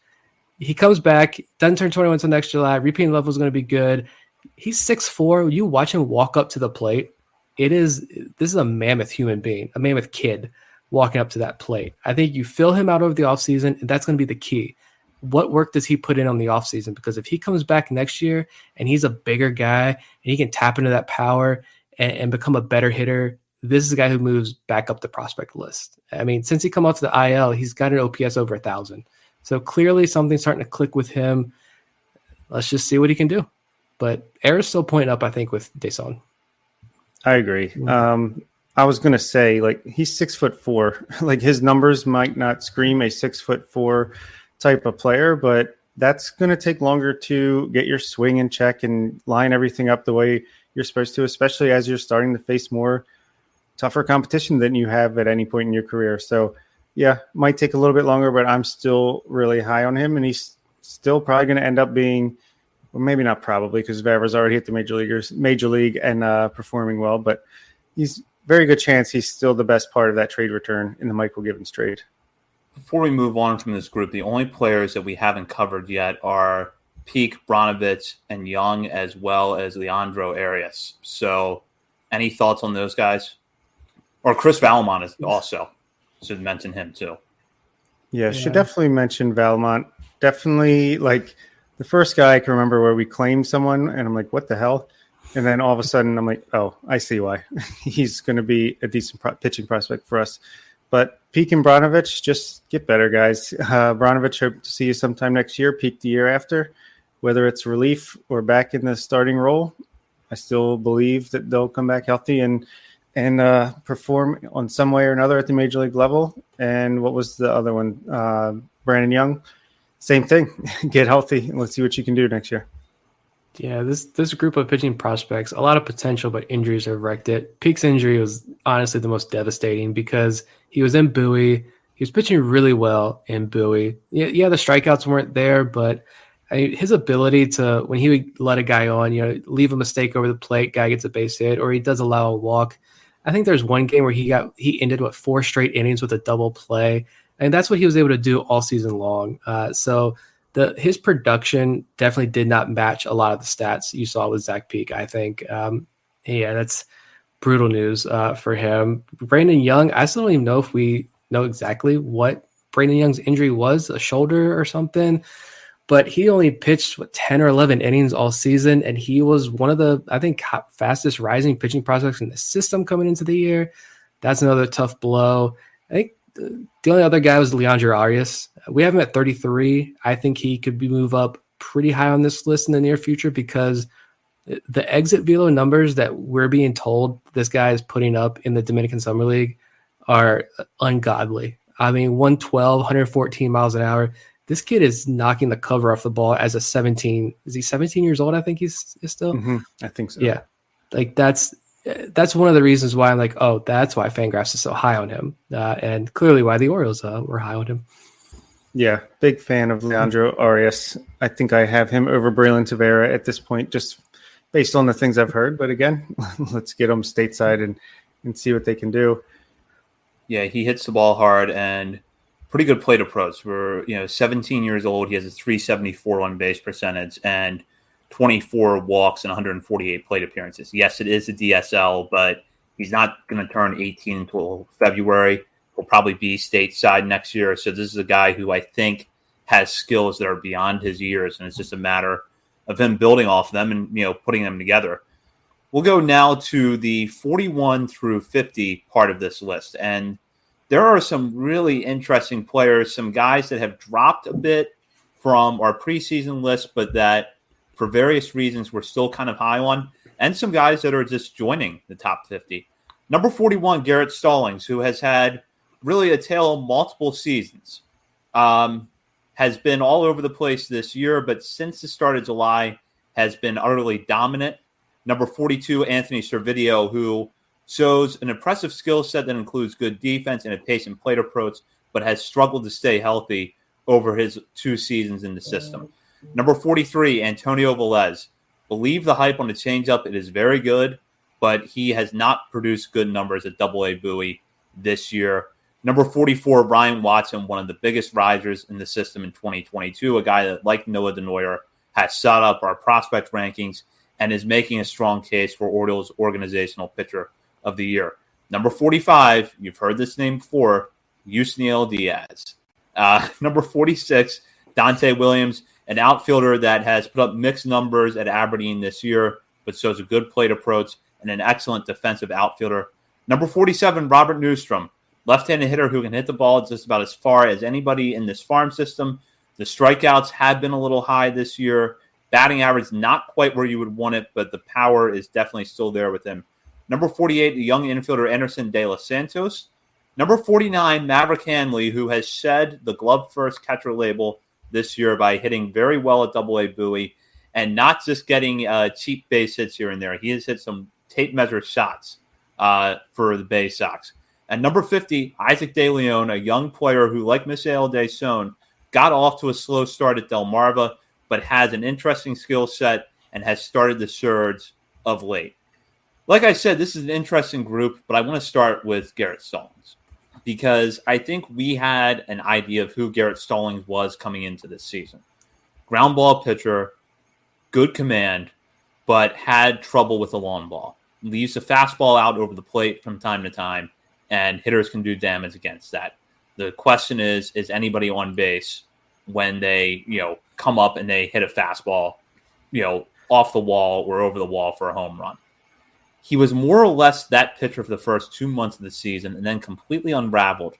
He comes back, doesn't turn 21 until next July. Repeating level is going to be good. He's 6'4". You watch him walk up to the plate. This is a mammoth human being, a mammoth kid walking up to that plate. I think you fill him out over the offseason, and that's going to be the key. What work does he put in on the offseason? Because if he comes back next year and he's a bigger guy and he can tap into that power and become a better hitter, this is a guy who moves back up the prospect list. I mean, since he come out to the IL, he's got an OPS over 1,000. So clearly something's starting to click with him. Let's just see what he can do. But Era's still pointing up, I think, with Deson. I agree. I was going to say, like, he's 6'4". Like, his numbers might not scream a 6'4" type of player, but that's going to take longer to get your swing in check and line everything up the way you're supposed to, especially as you're starting to face more tougher competition than you have at any point in your career. So yeah, might take a little bit longer, but I'm still really high on him, and he's still probably going to end up being, well, maybe not probably, because Vavra's already hit the major league and performing well, but he's very good chance he's still the best part of that trade return in the Michael Givens trade. Before we move on from this group, the only players that we haven't covered yet are Peak, Branovich, and Young, as well as Leandro Arias. So any thoughts on those guys? Or Chris Valmont is also. Should mention him too. Yeah, should definitely mention Valmont. Definitely, like, the first guy I can remember where we claimed someone, and I'm like, what the hell? And then all of a sudden, I'm like, oh, I see why. He's going to be a decent pitching prospect for us. But Peak and Branovich, just get better, guys. Branovich, hope to see you sometime next year. Peak the year after, whether it's relief or back in the starting role. I still believe that they'll come back healthy and perform on some way or another at the major league level. And what was the other one? Brandon Young, same thing. Get healthy and let's see what you can do next year. Yeah, this group of pitching prospects, a lot of potential, but injuries have wrecked it. Peak's injury was honestly the most devastating because he was in Bowie. He was pitching really well in Bowie. Yeah, the strikeouts weren't there, but his ability to, when he would let a guy on, leave a mistake over the plate, guy gets a base hit, or he does allow a walk. I think there's one game where he ended 4 straight innings with a double play, and that's what he was able to do all season long. So his production definitely did not match a lot of the stats you saw with Zach Peak, I think. That's brutal news for him. Brandon Young, I still don't even know if we know exactly what Brandon Young's injury was, a shoulder or something, but he only pitched 10 or 11 innings all season, and he was one of the, I think, fastest rising pitching prospects in the system coming into the year. That's another tough blow. I think the only other guy was Leandro Arias. We have him at 33. I think he could move up pretty high on this list in the near future because the exit velo numbers that we're being told this guy is putting up in the Dominican Summer League are ungodly. I mean, 112, 114 miles an hour. This kid is knocking the cover off the ball as a 17. Is he 17 years old? I think he's still. Mm-hmm. I think so. Yeah. Like that's one of the reasons why I'm like, oh, that's why Fangraphs is so high on him. And clearly why the Orioles were high on him. Yeah. Big fan of Leandro Arias. I think I have him over Braylon Tavera at this point, just based on the things I've heard. But again, let's get them stateside and see what they can do. Yeah. He hits the ball hard and pretty good plate approach. We're 17 years old. He has a 374 on base percentage and 24 walks and 148 plate appearances. Yes, it is a DSL, but he's not going to turn 18 until February. He'll probably be stateside next year. So this is a guy who I think has skills that are beyond his years, and it's just a matter of him building off them and putting them together. We'll go now to the 41 through 50 part of this list, and there are some really interesting players, some guys that have dropped a bit from our preseason list, but that for various reasons we're still kind of high on, and some guys that are just joining the top 50. Number 41, Garrett Stallings, who has had really a tale of multiple seasons, has been all over the place this year, but since the start of July has been utterly dominant. Number 42, Anthony Servideo, who shows an impressive skill set that includes good defense and a patient plate approach, but has struggled to stay healthy over his 2 seasons in the system. Number 43, Antonio Velez. Believe the hype on the changeup. It is very good, but he has not produced good numbers at AA Bowie this year. Number 44, Ryan Watson, one of the biggest risers in the system in 2022, a guy that, like Noah Denoyer, has shot up our prospect rankings and is making a strong case for Orioles organizational pitcher of the year. Number 45, you've heard this name before, Yusniel Diaz. Number 46, Dante Williams, an outfielder that has put up mixed numbers at Aberdeen this year, but shows a good plate approach and an excellent defensive outfielder. Number 47, Robert Newstrom, left-handed hitter who can hit the ball just about as far as anybody in this farm system. The strikeouts have been a little high this year. Batting average not quite where you would want it, but the power is definitely still there with him. Number 48, the young infielder Anderson De Los Santos. Number 49, Maverick Hanley, who has shed the glove-first catcher label this year by hitting very well at AA Bowie and not just getting cheap base hits here and there. He has hit some tape-measure shots for the Bay Sox. And number 50, Isaac De Leon, a young player who, like Misael Deson, got off to a slow start at Delmarva, but has an interesting skill set and has started the surge of late. Like I said, this is an interesting group, but I want to start with Garrett Stallings because I think we had an idea of who Garrett Stallings was coming into this season. Ground ball pitcher, good command, but had trouble with the long ball. Leaves the fastball out over the plate from time to time, and hitters can do damage against that. The question is anybody on base when they, come up and they hit a fastball, off the wall or over the wall for a home run? He was more or less that pitcher for the first 2 months of the season and then completely unraveled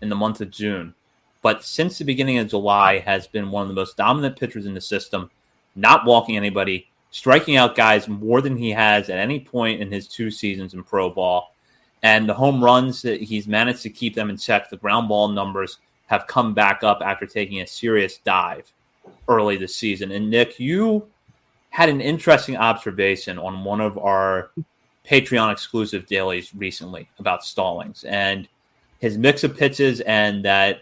in the month of June. But since the beginning of July has been one of the most dominant pitchers in the system, not walking anybody, striking out guys more than he has at any point in his 2 seasons in pro ball. And the home runs, that he's managed to keep them in check. The ground ball numbers have come back up after taking a serious dive early this season. And Nick, you had an interesting observation on one of our Patreon exclusive dailies recently about Stallings and his mix of pitches, and that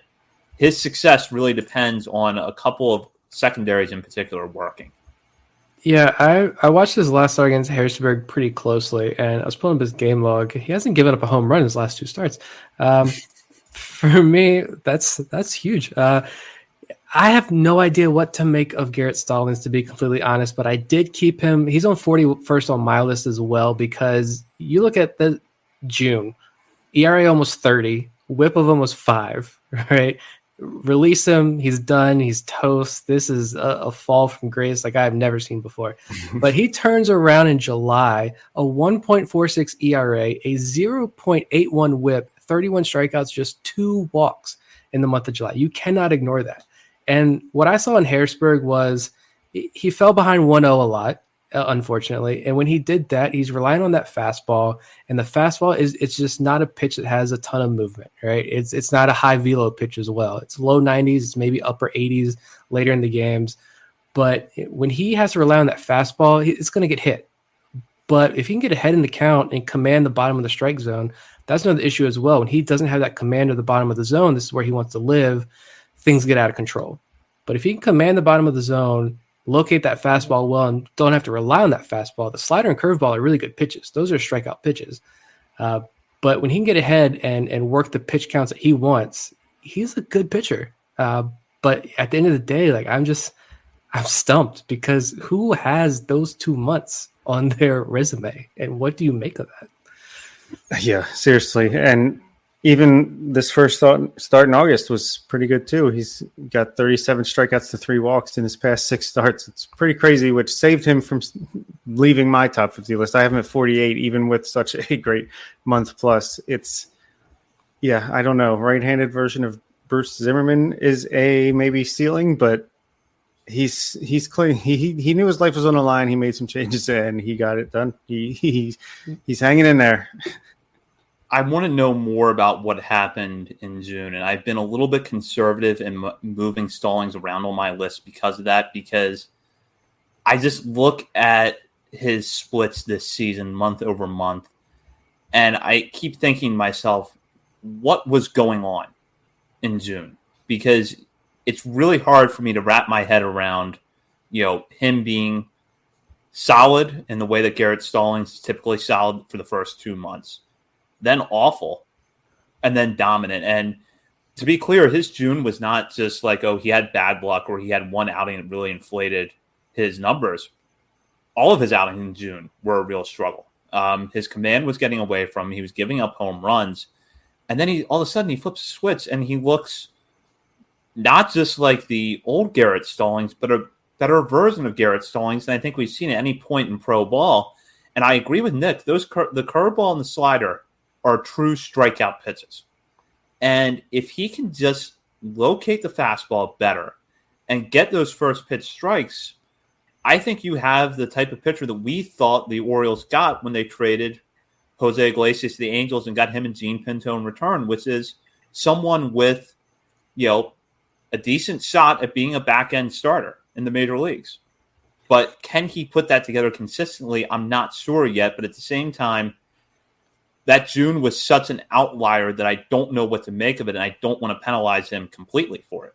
his success really depends on a couple of secondaries in particular working. Yeah, I watched his last start against Harrisburg pretty closely, and I was pulling up his game log. He hasn't given up a home run in his last 2 starts. For me, that's huge. I have no idea what to make of Garrett Stallings, to be completely honest, but I did keep him. He's on 41st on my list as well, because you look at the June, ERA almost 30, whip of almost 5, right? Release him. He's done. He's toast. This is a fall from grace like I've never seen before. But he turns around in July, a 1.46 ERA, a 0.81 whip, 31 strikeouts, just 2 walks in the month of July. You cannot ignore that. And what I saw in Harrisburg was he fell behind 1-0 a lot, unfortunately. And when he did that, he's relying on that fastball. And the fastball it's just not a pitch that has a ton of movement, right? It's not a high velo pitch as well. It's low 90s, it's maybe upper 80s later in the games. But when he has to rely on that fastball, it's going to get hit. But if he can get ahead in the count and command the bottom of the strike zone, that's another issue as well. When he doesn't have that command of the bottom of the zone, this is where he wants to live, things get out of control. But if he can command the bottom of the zone, locate that fastball well, and don't have to rely on that fastball, the slider and curveball are really good pitches. Those are strikeout pitches. But when he can get ahead and work the pitch counts that he wants, he's a good pitcher. But at the end of the day, I'm stumped, because who has those 2 months on their resume, and what do you make of that? Yeah, seriously. And even this first start in August was pretty good too. He's got 37 strikeouts to 3 walks in his past 6 starts. It's pretty crazy, which saved him from leaving my top 50 list. I have him at 48, even with such a great month plus. Yeah, I don't know. Right-handed version of Bruce Zimmerman is a maybe ceiling, but he's clean. He knew his life was on the line. He made some changes and he got it done. He's hanging in there. I want to know more about what happened in June, and I've been a little bit conservative in moving Stallings around on my list because of that, because I just look at his splits this season month over month, and I keep thinking to myself, what was going on in June? Because it's really hard for me to wrap my head around, him being solid in the way that Garrett Stallings is typically solid for the first 2 months, then awful, and then dominant. And to be clear, his June was not just like, he had bad luck or he had one outing that really inflated his numbers. All of his outings in June were a real struggle. His command was getting away from him. He was giving up home runs. And then all of a sudden he flips a switch and he looks not just like the old Garrett Stallings, but a better version of Garrett Stallings than I think we've seen at any point in pro ball. And I agree with Nick. The curveball and the slider are true strikeout pitches. And if he can just locate the fastball better and get those first pitch strikes, I think you have the type of pitcher that we thought the Orioles got when they traded Jose Iglesias to the Angels and got him and Gene Pinto in return, which is someone with, a decent shot at being a back-end starter in the major leagues. But can he put that together consistently? I'm not sure yet. But at the same time, that June was such an outlier that I don't know what to make of it, and I don't want to penalize him completely for it.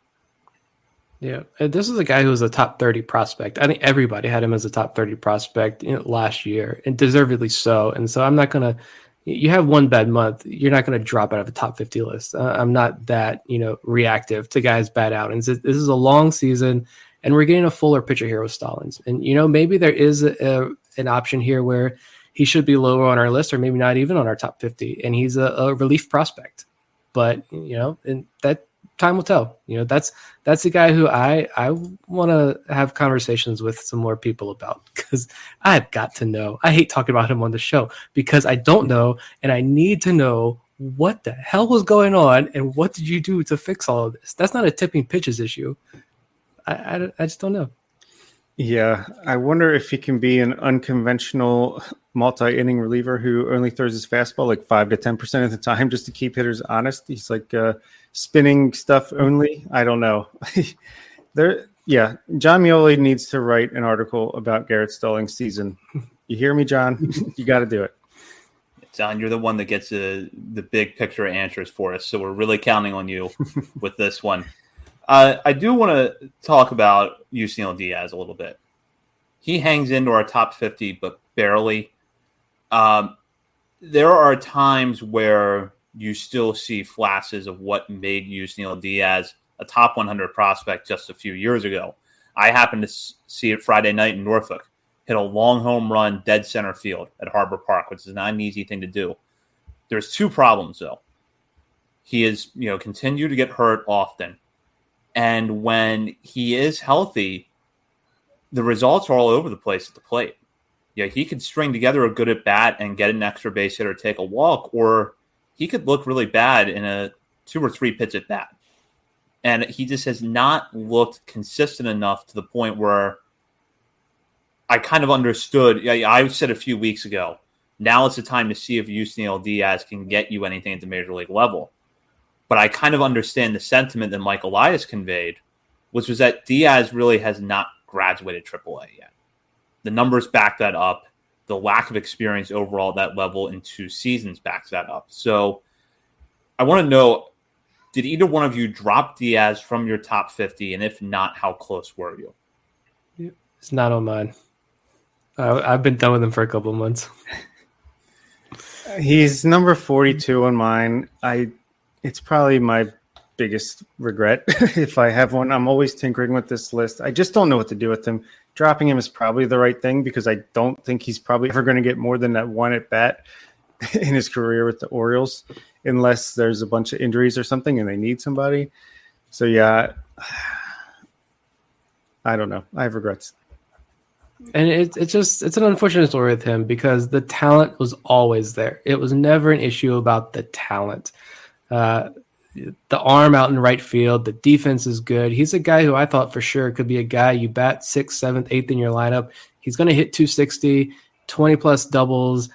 Yeah, this is a guy who was a top 30 prospect. I think everybody had him as a top 30 prospect last year, and deservedly so. And so I'm not going to – you have one bad month, you're not going to drop out of a top 50 list. I'm not that, reactive to guys' bad outings. This is a long season, and we're getting a fuller pitcher here with Stallings. And, maybe there is an option here where he should be lower on our list or maybe not even on our top 50, and he's a relief prospect. But, and that – time will tell. That's the guy who I want to have conversations with some more people about, because I've got to know. I hate talking about him on the show because I don't know, and I need to know what the hell was going on and what did you do to fix all of this. That's not a tipping pitches issue. I just don't know. Yeah, I wonder if he can be an unconventional multi-inning reliever who only throws his fastball like 5 to 10% of the time just to keep hitters honest. He's like spinning stuff only. I don't know. John Mioli needs to write an article about Garrett Stallings' season. You hear me, John? You got to do it. John, you're the one that gets the big picture answers for us, so we're really counting on you with this one. I do want to talk about Yusniel Diaz a little bit. He hangs into our top 50, but barely. There are times where you still see flashes of what made Yusniel Diaz a top 100 prospect just a few years ago. I happened to see it Friday night in Norfolk. Hit a long home run, dead center field at Harbor Park, which is not an easy thing to do. There's two problems, though. He is, continued to get hurt often. And when he is healthy, the results are all over the place at the plate. He could string together a good at bat and get an extra base hit or take a walk, or he could look really bad in a 2 or 3 pitch at bat. And he just has not looked consistent enough to the point where I kind of understood. I said a few weeks ago, now it's the time to see if Yusniel Diaz can get you anything at the major league level. But I kind of understand the sentiment that Mike Elias conveyed, which was that Diaz really has not graduated AAA yet. The numbers back that up. The lack of experience overall at that level in 2 seasons backs that up. So I want to know, did either one of you drop Diaz from your top 50? And if not, how close were you? It's not on mine. I've been done with him for a couple of months. He's number 42 on mine. It's probably my biggest regret if I have one. I'm always tinkering with this list. I just don't know what to do with him. Dropping him is probably the right thing because I don't think he's probably ever going to get more than that one at bat in his career with the Orioles, unless there's a bunch of injuries or something and they need somebody. So yeah, I don't know. I have regrets. And it's an unfortunate story with him because the talent was always there. It was never an issue about the talent. The arm out in right field, the defense is good. He's a guy who I thought for sure could be a guy you bat 6th, 7th, 8th in your lineup. He's going to hit 260, 20 plus doubles,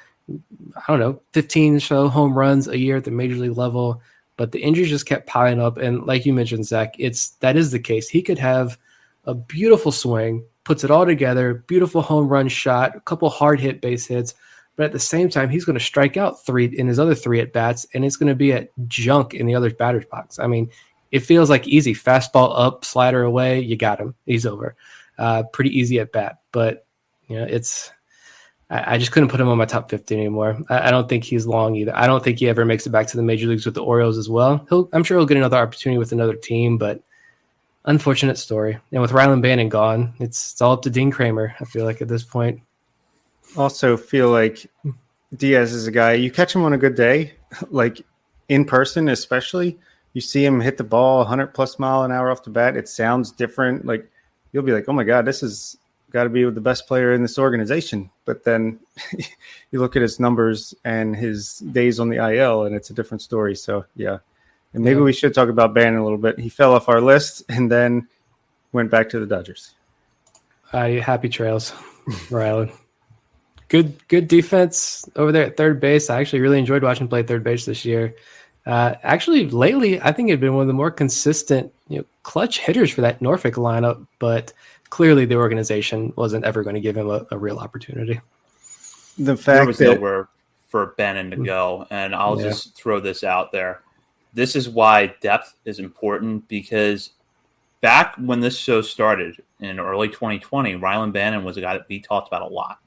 15 so home runs a year at the major league level. But the injuries just kept piling up. And like you mentioned, Zach, that is the case. He could have a beautiful swing, puts it all together, beautiful home run shot, a couple hard hit base hits. But at the same time, he's going to strike out 3 in his other 3 at bats, and it's going to be at junk in the other batter's box. I mean, it feels like easy. Fastball up, slider away, you got him. He's over. Pretty easy at bat. But I just couldn't put him on my top 50 anymore. I don't think he's long either. I don't think he ever makes it back to the major leagues with the Orioles as well. I'm sure he'll get another opportunity with another team, but unfortunate story. And with Rylan Bannon gone, it's all up to Dean Kramer, I feel like, at this point. Also feel like Diaz is a guy, you catch him on a good day, like in person especially, you see him hit the ball 100 plus mile an hour off the bat. It sounds different. Like you'll be like, oh my God, this has got to be the best player in this organization. But then you look at his numbers and his days on the IL and it's a different story. So yeah. And maybe we should talk about Bannon a little bit. He fell off our list and then went back to the Dodgers. Happy trails, Rylan. Good defense over there at third base. I actually really enjoyed watching him play third base this year. Actually, lately, I think he'd been one of the more consistent, clutch hitters for that Norfolk lineup. But clearly, the organization wasn't ever going to give him a real opportunity. The fact there was nowhere for Bannon to go, and I'll just throw this out there. This is why depth is important, because back when this show started in early 2020, Rylan Bannon was a guy that we talked about a lot.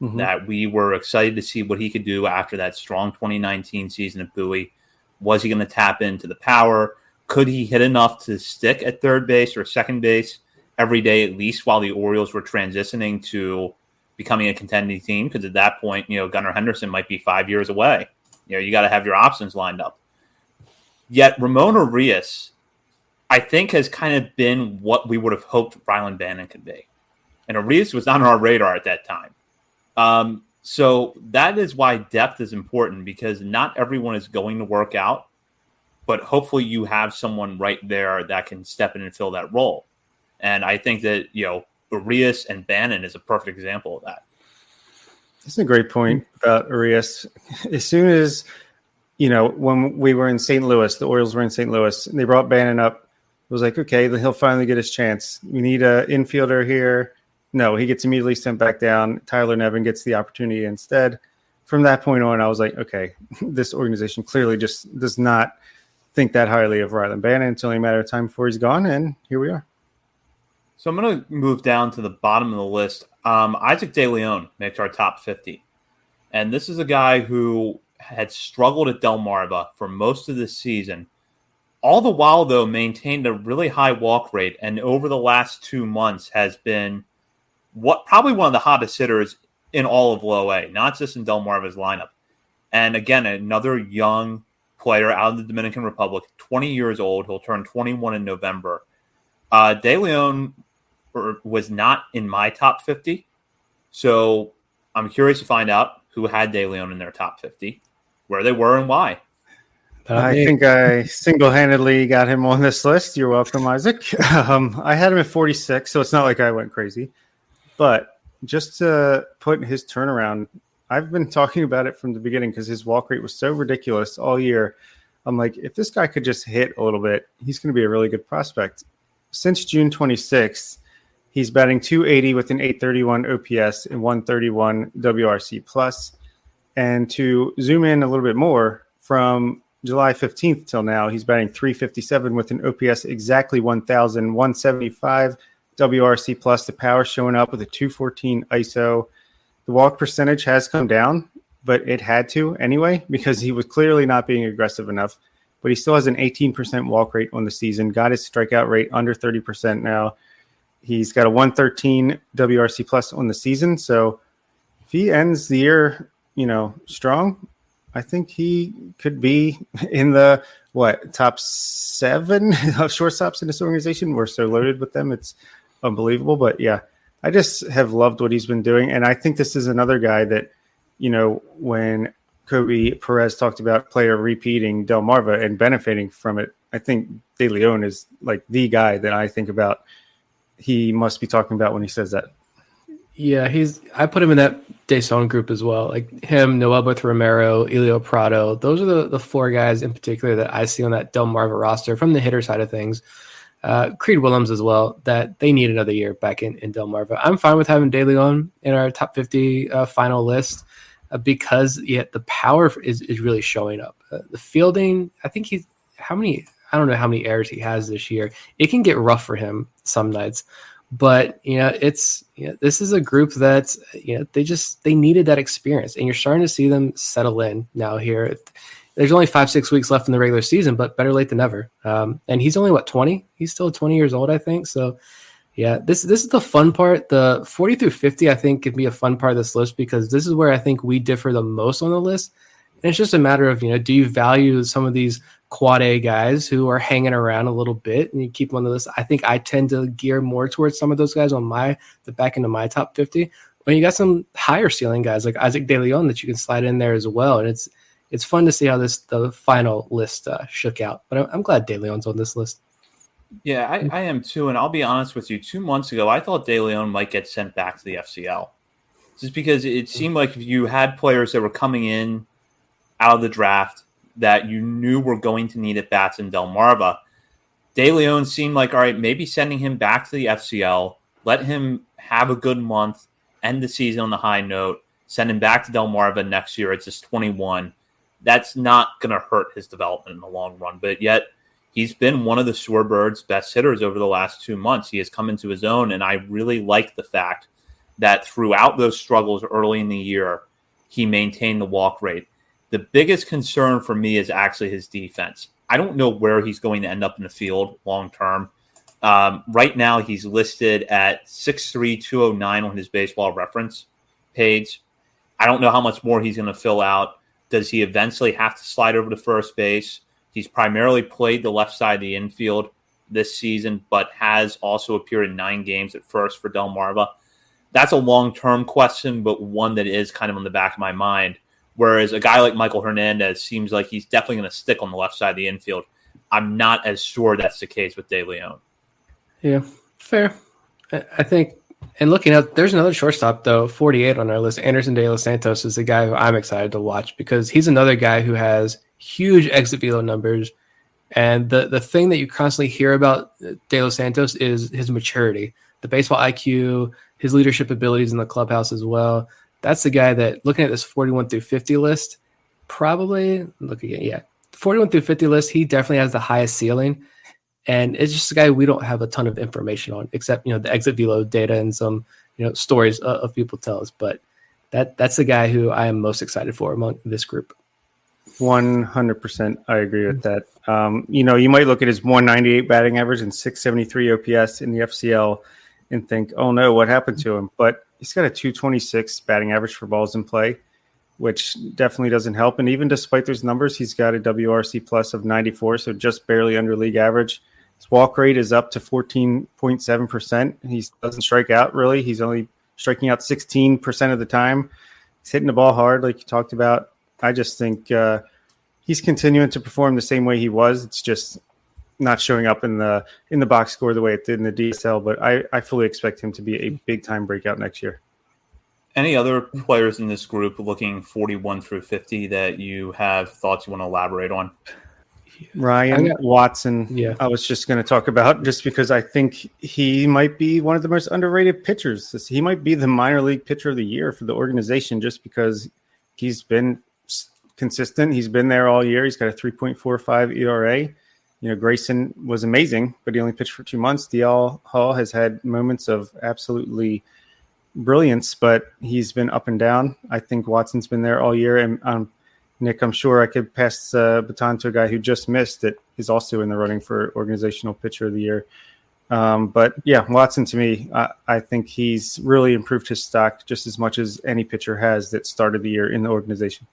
Mm-hmm. That we were excited to see what he could do after that strong 2019 season at Bowie. Was he going to tap into the power? Could he hit enough to stick at third base or second base every day, at least while the Orioles were transitioning to becoming a contending team? Because at that point, Gunnar Henderson might be 5 years away. You got to have your options lined up. Yet Ramon Urias, I think, has kind of been what we would have hoped Rylan Bannon could be. And Urias was not on our radar at that time. So that is why depth is important, because not everyone is going to work out, but hopefully you have someone right there that can step in and fill that role. And I think that, Urias and Bannon is a perfect example of that. That's a great point about Urias. As soon as, when we were in St. Louis, the Orioles were in St. Louis, and they brought Bannon up, it was like, okay, he'll finally get his chance. We need an infielder here. No, he gets immediately sent back down. Tyler Nevin gets the opportunity instead. From that point on, I was like, okay, this organization clearly just does not think that highly of Rylan Bannon. It's only a matter of time before he's gone, and here we are. So I'm going to move down to the bottom of the list. Isaac De Leon makes our top 50. And this is a guy who had struggled at Delmarva for most of this season. All the while, though, maintained a really high walk rate, and over the last 2 months has been probably one of the hottest hitters in all of Low A, not just in Delmarva's lineup. And again, another young player out of the Dominican Republic, 20 years old. He'll turn 21 in November. De Leon was not in my top 50. So I'm curious to find out who had De Leon in their top 50, where they were and why. I think I single-handedly got him on this list. You're welcome, Isaac. I had him at 46, so it's not like I went crazy. But just to put his turnaround, I've been talking about it from the beginning because his walk rate was so ridiculous all year. I'm like, if this guy could just hit a little bit, he's going to be a really good prospect. Since June 26th, he's batting .280 with an .831 OPS and 131 WRC+. And to zoom in a little bit more, from July 15th till now, he's batting .357 with an OPS exactly 1,000, 175 WRC plus, the power showing up with a 214 ISO. The walk percentage has come down, but it had to anyway because he was clearly not being aggressive enough. But he still has an 18% walk rate on the season, got his strikeout rate under 30% now. He's got a 113 WRC plus on the season. So if he ends the year, strong, I think he could be in the top 7 of shortstops in this organization. We're so loaded with them. It's unbelievable. But yeah, I just have loved what he's been doing. And I think this is another guy that, when Kobe Perez talked about player repeating Delmarva and benefiting from it. I think De Leon is like the guy that I think about. He must be talking about when he says that. Yeah, I put him in that Deson group as well. Like him, Noel Buth Romero, Elio Prado. Those are the four guys in particular that I see on that Delmarva roster from the hitter side of things. Creed Willems as well, that they need another year back in Delmarva. I'm fine with having De Leon in our top 50 final list because the power is really showing up. The fielding, I think I don't know how many errors he has this year. It can get rough for him some nights. But this is a group that they needed that experience, and you're starting to see them settle in now. Here, there's only 5-6 weeks left in the regular season, but better late than never. And he's only 20? He's still 20 years old, I think. So, yeah, this is the fun part. The 40 through 50, I think, could be a fun part of this list because this is where I think we differ the most on the list. And it's just a matter of do you value some of these quad A guys who are hanging around a little bit and you keep them on the list. I think I tend to gear more towards some of those guys on the back end of my top 50. When you got some higher ceiling guys like Isaac De Leon that you can slide in there as well. And it's fun to see how the final list shook out. But I'm glad De Leon's on this list. Yeah, I am too. And I'll be honest with you, 2 months ago, I thought De Leon might get sent back to the FCL. Just because it seemed like if you had players that were coming in out of the draft that you knew were going to need at bats in Delmarva, De Leon seemed like, all right, maybe sending him back to the FCL, let him have a good month, end the season on the high note, send him back to Delmarva next year. It's just 21. That's not going to hurt his development in the long run. But yet he's been one of the Shorebirds' best hitters over the last 2 months. He has come into his own, and I really like the fact that throughout those struggles early in the year, he maintained the walk rate. The biggest concern for me is actually his defense. I don't know where he's going to end up in the field long term. Right now, he's listed at 6'3", 209 on his baseball reference page. I don't know how much more he's going to fill out. Does he eventually have to slide over to first base? He's primarily played the left side of the infield this season, but has also appeared in 9 games at first for Delmarva. That's a long-term question, but one that is kind of on the back of my mind. Whereas a guy like Michael Hernandez seems like he's definitely going to stick on the left side of the infield. I'm not as sure that's the case with De Leon. Yeah, fair. I think, and looking at, there's another shortstop, though, 48 on our list. Anderson De Los Santos is the guy who I'm excited to watch because he's another guy who has huge exit velo numbers. And the thing that you constantly hear about De Los Santos is his maturity, the baseball IQ, his leadership abilities in the clubhouse as well. That's the guy that, looking at this 41 through 50 list, 41 through 50 list, he definitely has the highest ceiling. And it's just a guy we don't have a ton of information on, except, the exit velo data and some, stories of people tell us. But that's the guy who I am most excited for among this group. 100%. I agree with that. You might look at his 198 batting average and 673 OPS in the FCL and think, oh no, what happened to him? But he's got a 226 batting average for balls in play, which definitely doesn't help. And even despite those numbers, he's got a WRC plus of 94, so just barely under league average. His walk rate is up to 14.7%. He doesn't strike out, really. He's only striking out 16% of the time. He's hitting the ball hard, like you talked about. I just think he's continuing to perform the same way he was. It's just not showing up in the box score the way it did in the DSL, but I fully expect him to be a big-time breakout next year. Any other players in this group looking 41 through 50 that you have thoughts you want to elaborate on? Ryan Watson, yeah. I was just going to talk about just because I think he might be one of the most underrated pitchers. He might be the minor league pitcher of the year for the organization just because he's been consistent. He's been there all year. He's got a 3.45 ERA. Grayson was amazing, but he only pitched for 2 months. DL Hall has had moments of absolutely brilliance, but he's been up and down. I think Watson's been there all year. And Nick, I'm sure I could pass the baton to a guy who just missed that is also in the running for organizational pitcher of the year. But yeah, Watson to me, I think he's really improved his stock just as much as any pitcher has that started the year in the organization.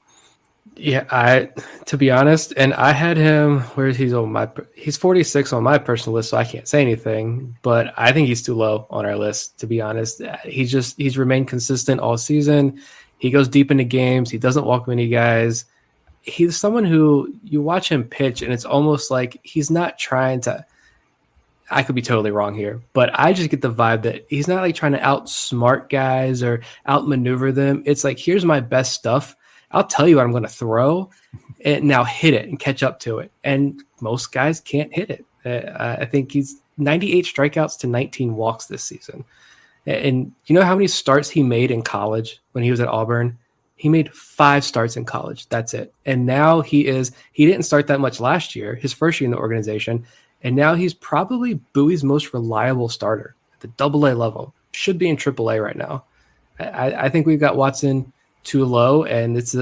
Yeah, to be honest, and I had him where he's 46 on my personal list, so I can't say anything, but I think he's too low on our list, to be honest. He's remained consistent all season. He goes deep into games. He doesn't walk many guys. He's someone who you watch him pitch, and it's almost like he's not trying to. I could be totally wrong here, but I just get the vibe that he's not like trying to outsmart guys or outmaneuver them. It's like, here's my best stuff. I'll tell you what I'm going to throw, and now hit it and catch up to it. And most guys can't hit it. I think he's 98 strikeouts to 19 walks this season. And you know how many starts he made in college when he was at Auburn? He made 5 starts in college. That's it. And now he didn't start that much last year, his first year in the organization. And now he's probably Bowie's most reliable starter at the AA level. Should be in AAA right now. I think we've got Watson too low, and it's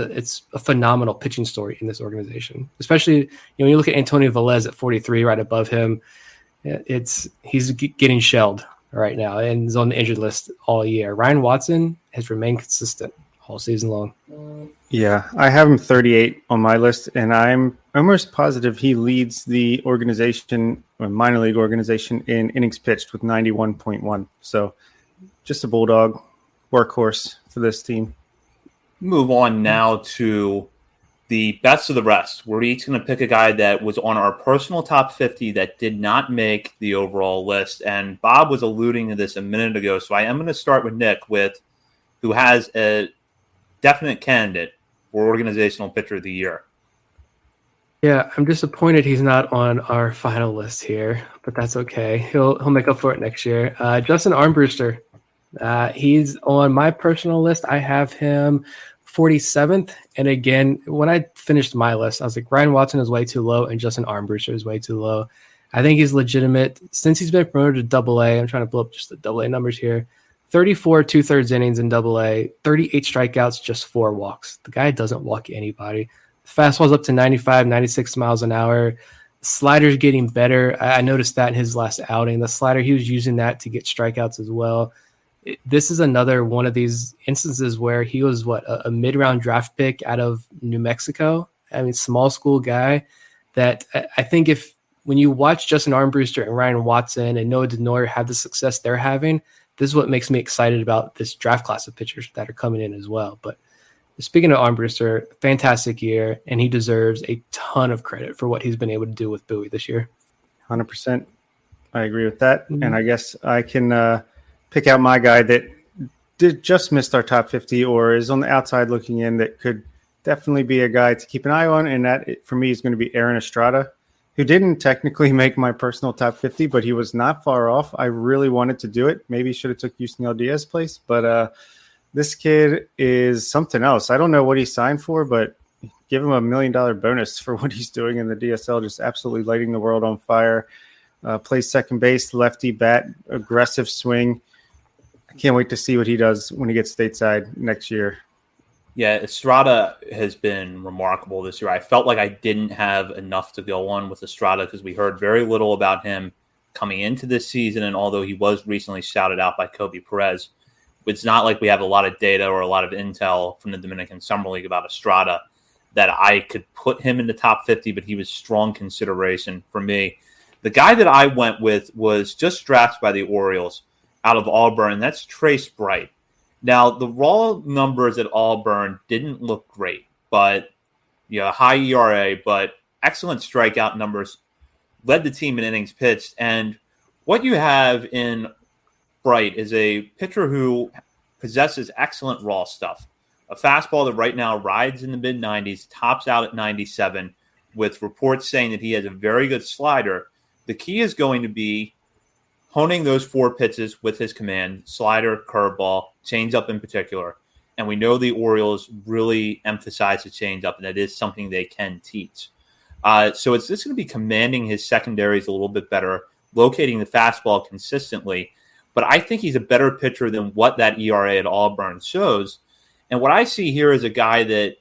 a phenomenal pitching story in this organization. Especially when you look at Antonio Velez at 43, right above him, he's getting shelled right now and is on the injured list all year. Ryan Watson has remained consistent all season long. Yeah, I have him 38 on my list, and I'm almost positive he leads the organization, or minor league organization, in innings pitched with 91.1. So just a bulldog workhorse for this team. Move on now to the best of the rest. We're each going to pick a guy that was on our personal top 50 that did not make the overall list. And Bob was alluding to this a minute ago. So I am going to start with Nick, who has a definite candidate for organizational pitcher of the year. Yeah, I'm disappointed he's not on our final list here, but that's okay. He'll make up for it next year. Justin Armbruster. He's on my personal list. I have him 47th. And again, when I finished my list, I was like, Ryan Watson is way too low and Justin Armbruster is way too low. I think he's legitimate. Since he's been promoted to AA, I'm trying to blow up just the AA numbers here. 34 2/3 innings in AA, 38 strikeouts, just 4 walks. The guy doesn't walk anybody. Fastball's up to 95, 96 miles an hour. Slider's getting better. I noticed that in his last outing. The slider, he was using that to get strikeouts as well. This is another one of these instances where he was a mid-round draft pick out of New Mexico. I mean, small school guy that I think when you watch Justin Armbruster and Ryan Watson and Noah Denoyer have the success they're having, this is what makes me excited about this draft class of pitchers that are coming in as well. But speaking of Armbruster, fantastic year, and he deserves a ton of credit for what he's been able to do with Bowie this year. 100%. I agree with that. Mm-hmm. And I guess I can pick out my guy that just missed our top 50 or is on the outside looking in that could definitely be a guy to keep an eye on. And that, for me, is going to be Aaron Estrada, who didn't technically make my personal top 50, but he was not far off. I really wanted to do it. Maybe should have took Yusniel Diaz's place, but this kid is something else. I don't know what he signed for, but give him $1 million bonus for what he's doing in the DSL, just absolutely lighting the world on fire. Plays second base, lefty bat, aggressive swing. I can't wait to see what he does when he gets stateside next year. Yeah, Estrada has been remarkable this year. I felt like I didn't have enough to go on with Estrada because we heard very little about him coming into this season, and although he was recently shouted out by Kobe Perez, it's not like we have a lot of data or a lot of intel from the Dominican Summer League about Estrada that I could put him in the top 50, but he was strong consideration for me. The guy that I went with was just drafted by the Orioles out of Auburn, and that's Trace Bright. Now, the raw numbers at Auburn didn't look great, but high ERA, but excellent strikeout numbers, led the team in innings pitched. And what you have in Bright is a pitcher who possesses excellent raw stuff. A fastball that right now rides in the mid-90s, tops out at 97, with reports saying that he has a very good slider. The key is going to be honing those 4 pitches with his command, slider, curveball, changeup in particular. And we know the Orioles really emphasize the changeup, and that is something they can teach. So it's just going to be commanding his secondaries a little bit better, locating the fastball consistently. But I think he's a better pitcher than what that ERA at Auburn shows. And what I see here is a guy that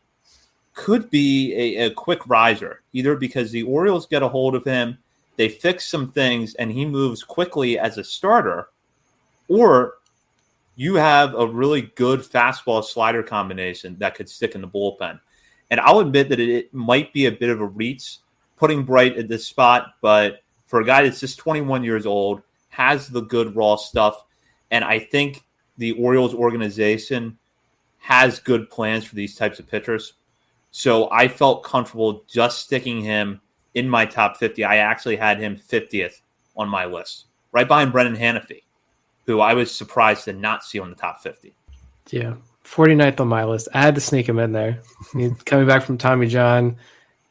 could be a quick riser, either because the Orioles get a hold of him, they fix some things, and he moves quickly as a starter, or you have a really good fastball slider combination that could stick in the bullpen. And I'll admit that it might be a bit of a reach putting Bright at this spot, but for a guy that's just 21 years old, has the good raw stuff, and I think the Orioles organization has good plans for these types of pitchers. So I felt comfortable just sticking him in my top 50. I actually had him 50th on my list, right behind Brennan Hanafy, who I was surprised to not see on the top 50. Yeah, 49th on my list. I had to sneak him in there. Coming back from Tommy John,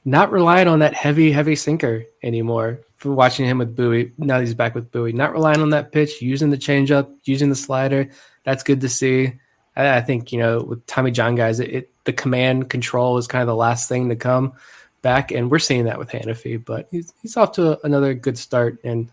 not relying on that heavy sinker anymore. For watching him with Bowie, now he's back with Bowie. Not relying on that pitch, using the changeup, using the slider. That's good to see. I think, with Tommy John guys, the command control is kind of the last thing to come back, and we're seeing that with Hanafy. But he's off to another good start. And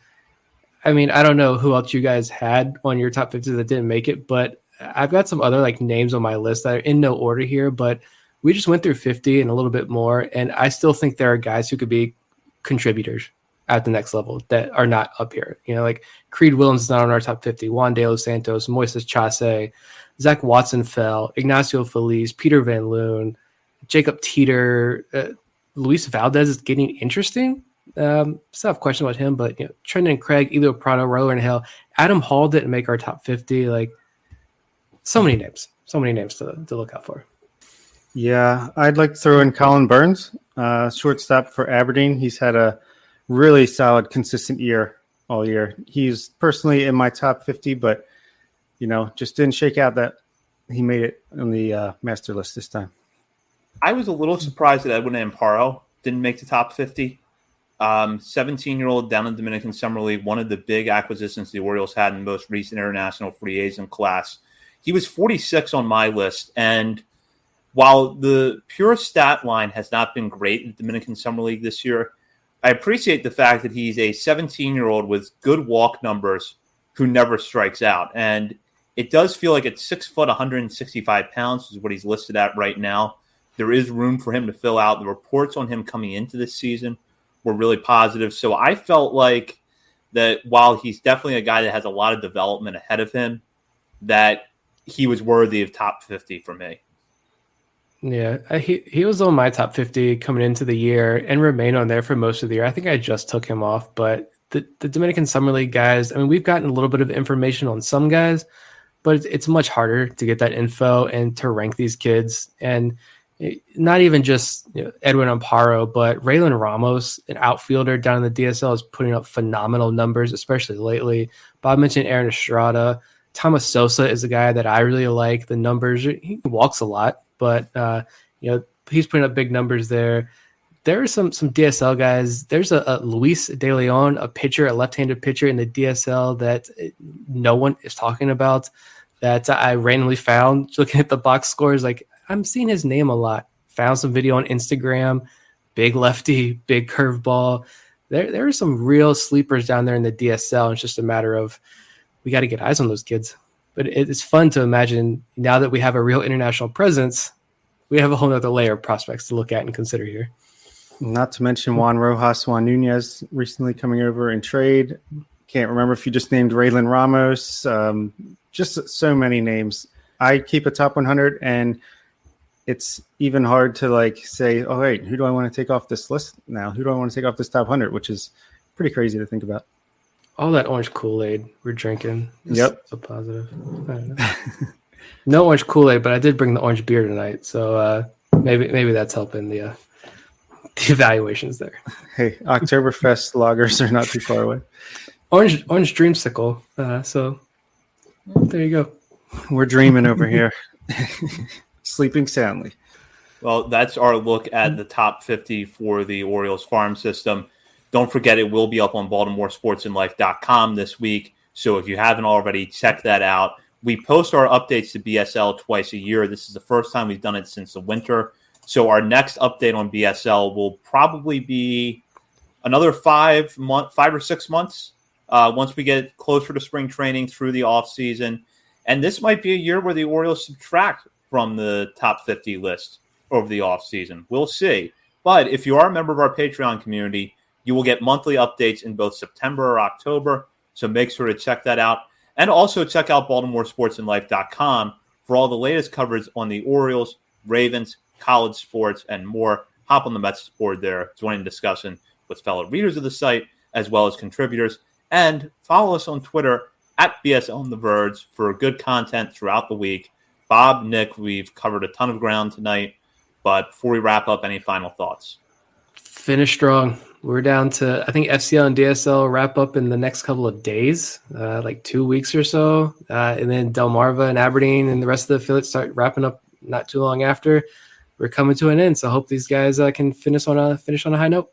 I mean, I don't know who else you guys had on your top 50 that didn't make it, but I've got some other names on my list that are in no order here. But we just went through 50 and a little bit more, and I still think there are guys who could be contributors at the next level that are not up here. Like Creed Williams is not on our top 50. Juan De Los Santos, Moises Chase, Zach Watson fell, Ignacio Feliz, Peter Van Loon, Jacob Teeter, Luis Valdez is getting interesting. Still have a question about him, but Trenton Craig, Elio Prado, Roller and Hale, Adam Hall didn't make our top 50. So many names to look out for. Yeah, I'd like to throw in Colin Burns, shortstop for Aberdeen. He's had a really solid, consistent year all year. He's personally in my top 50, but just didn't shake out that he made it on the master list this time. I was a little surprised that Edwin Amparo didn't make the top 50. 17-year-old down in Dominican Summer League, one of the big acquisitions the Orioles had in the most recent international free agent class. He was 46 on my list, and while the pure stat line has not been great in the Dominican Summer League this year, I appreciate the fact that he's a 17-year-old with good walk numbers who never strikes out. And it does feel like at 6 foot, 165 pounds is what he's listed at right now. There is room for him to fill out. The reports on him coming into this season were really positive. So I felt like that while he's definitely a guy that has a lot of development ahead of him, that he was worthy of top 50 for me. Yeah, he was on my top 50 coming into the year and remained on there for most of the year. I think I just took him off, but the Dominican Summer League guys, I mean, we've gotten a little bit of information on some guys, but it's much harder to get that info and to rank these kids. And not even just Edwin Amparo, but Raylan Ramos, an outfielder down in the DSL, is putting up phenomenal numbers, especially lately. Bob mentioned Aaron Estrada. Thomas Sosa is a guy that I really like. The numbers, he walks a lot, but he's putting up big numbers there. There are some DSL guys. There's a Luis De Leon, a pitcher, a left-handed pitcher in the DSL that no one is talking about, that I randomly found looking at the box scores. I'm seeing his name a lot. Found some video on Instagram. Big lefty, big curveball. There are some real sleepers down there in the DSL. It's just a matter of we got to get eyes on those kids. But it's fun to imagine now that we have a real international presence, we have a whole other layer of prospects to look at and consider here. Not to mention Juan Nunez recently coming over in trade. Can't remember if you just named Raylan Ramos. Just so many names. I keep a top 100, and it's even hard to say, oh, wait, who do I want to take off this list now? Who do I want to take off this top 100, which is pretty crazy to think about. All that orange Kool-Aid we're drinking. Yep. So positive. I don't know. No orange Kool-Aid, but I did bring the orange beer tonight. So maybe that's helping the evaluations there. Hey, Oktoberfest lagers are not too far away. Orange dreamsicle. So there you go. We're dreaming over here. Sleeping soundly. Well, that's our look at the top 50 for the Orioles farm system. Don't forget, it will be up on BaltimoreSportsAndLife.com this week. So if you haven't already, check that out. We post our updates to BSL twice a year. This is the first time we've done it since the winter. So our next update on BSL will probably be another 5 or 6 months once we get closer to spring training through the off season. And this might be a year where the Orioles subtract from the top 50 list over the off season. We'll see. But if you are a member of our Patreon community, you will get monthly updates in both September or October. So make sure to check that out. And also check out BaltimoreSportsAndLife.com for all the latest coverage on the Orioles, Ravens, college sports, and more. Hop on the message board there, join in discussion with fellow readers of the site, as well as contributors. And follow us on Twitter at BS on the Verge for good content throughout the week. Bob, Nick, we've covered a ton of ground tonight, but before we wrap up, any final thoughts? Finish strong. We're down to, I think FCL and DSL wrap up in the next couple of days, like 2 weeks or so. And then Delmarva and Aberdeen and the rest of the affiliates start wrapping up not too long after. We're coming to an end. So I hope these guys can finish on a high note.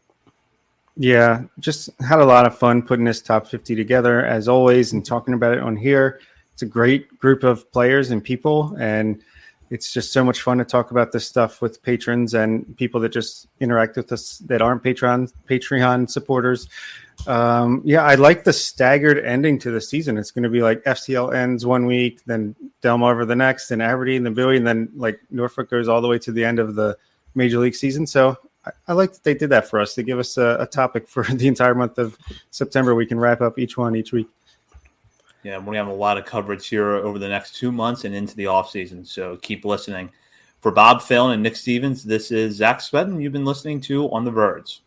Yeah, just had a lot of fun putting this top 50 together as always and talking about it on here. It's a great group of players and people, and it's just so much fun to talk about this stuff with patrons and people that just interact with us that aren't Patreon supporters. I like the staggered ending to the season. It's going to be like FCL ends 1 week, then Delmarva the next, then Aberdeen, then Bowie, and then like Norfolk goes all the way to the end of the Major League season. So I like that they did that for us. They give us a topic for the entire month of September. We can wrap up each week. Yeah, we're going to have a lot of coverage here over the next 2 months and into the offseason, so keep listening. For Bob Phelan and Nick Stevens, this is Zach Swedden. You've been listening to On the Verge.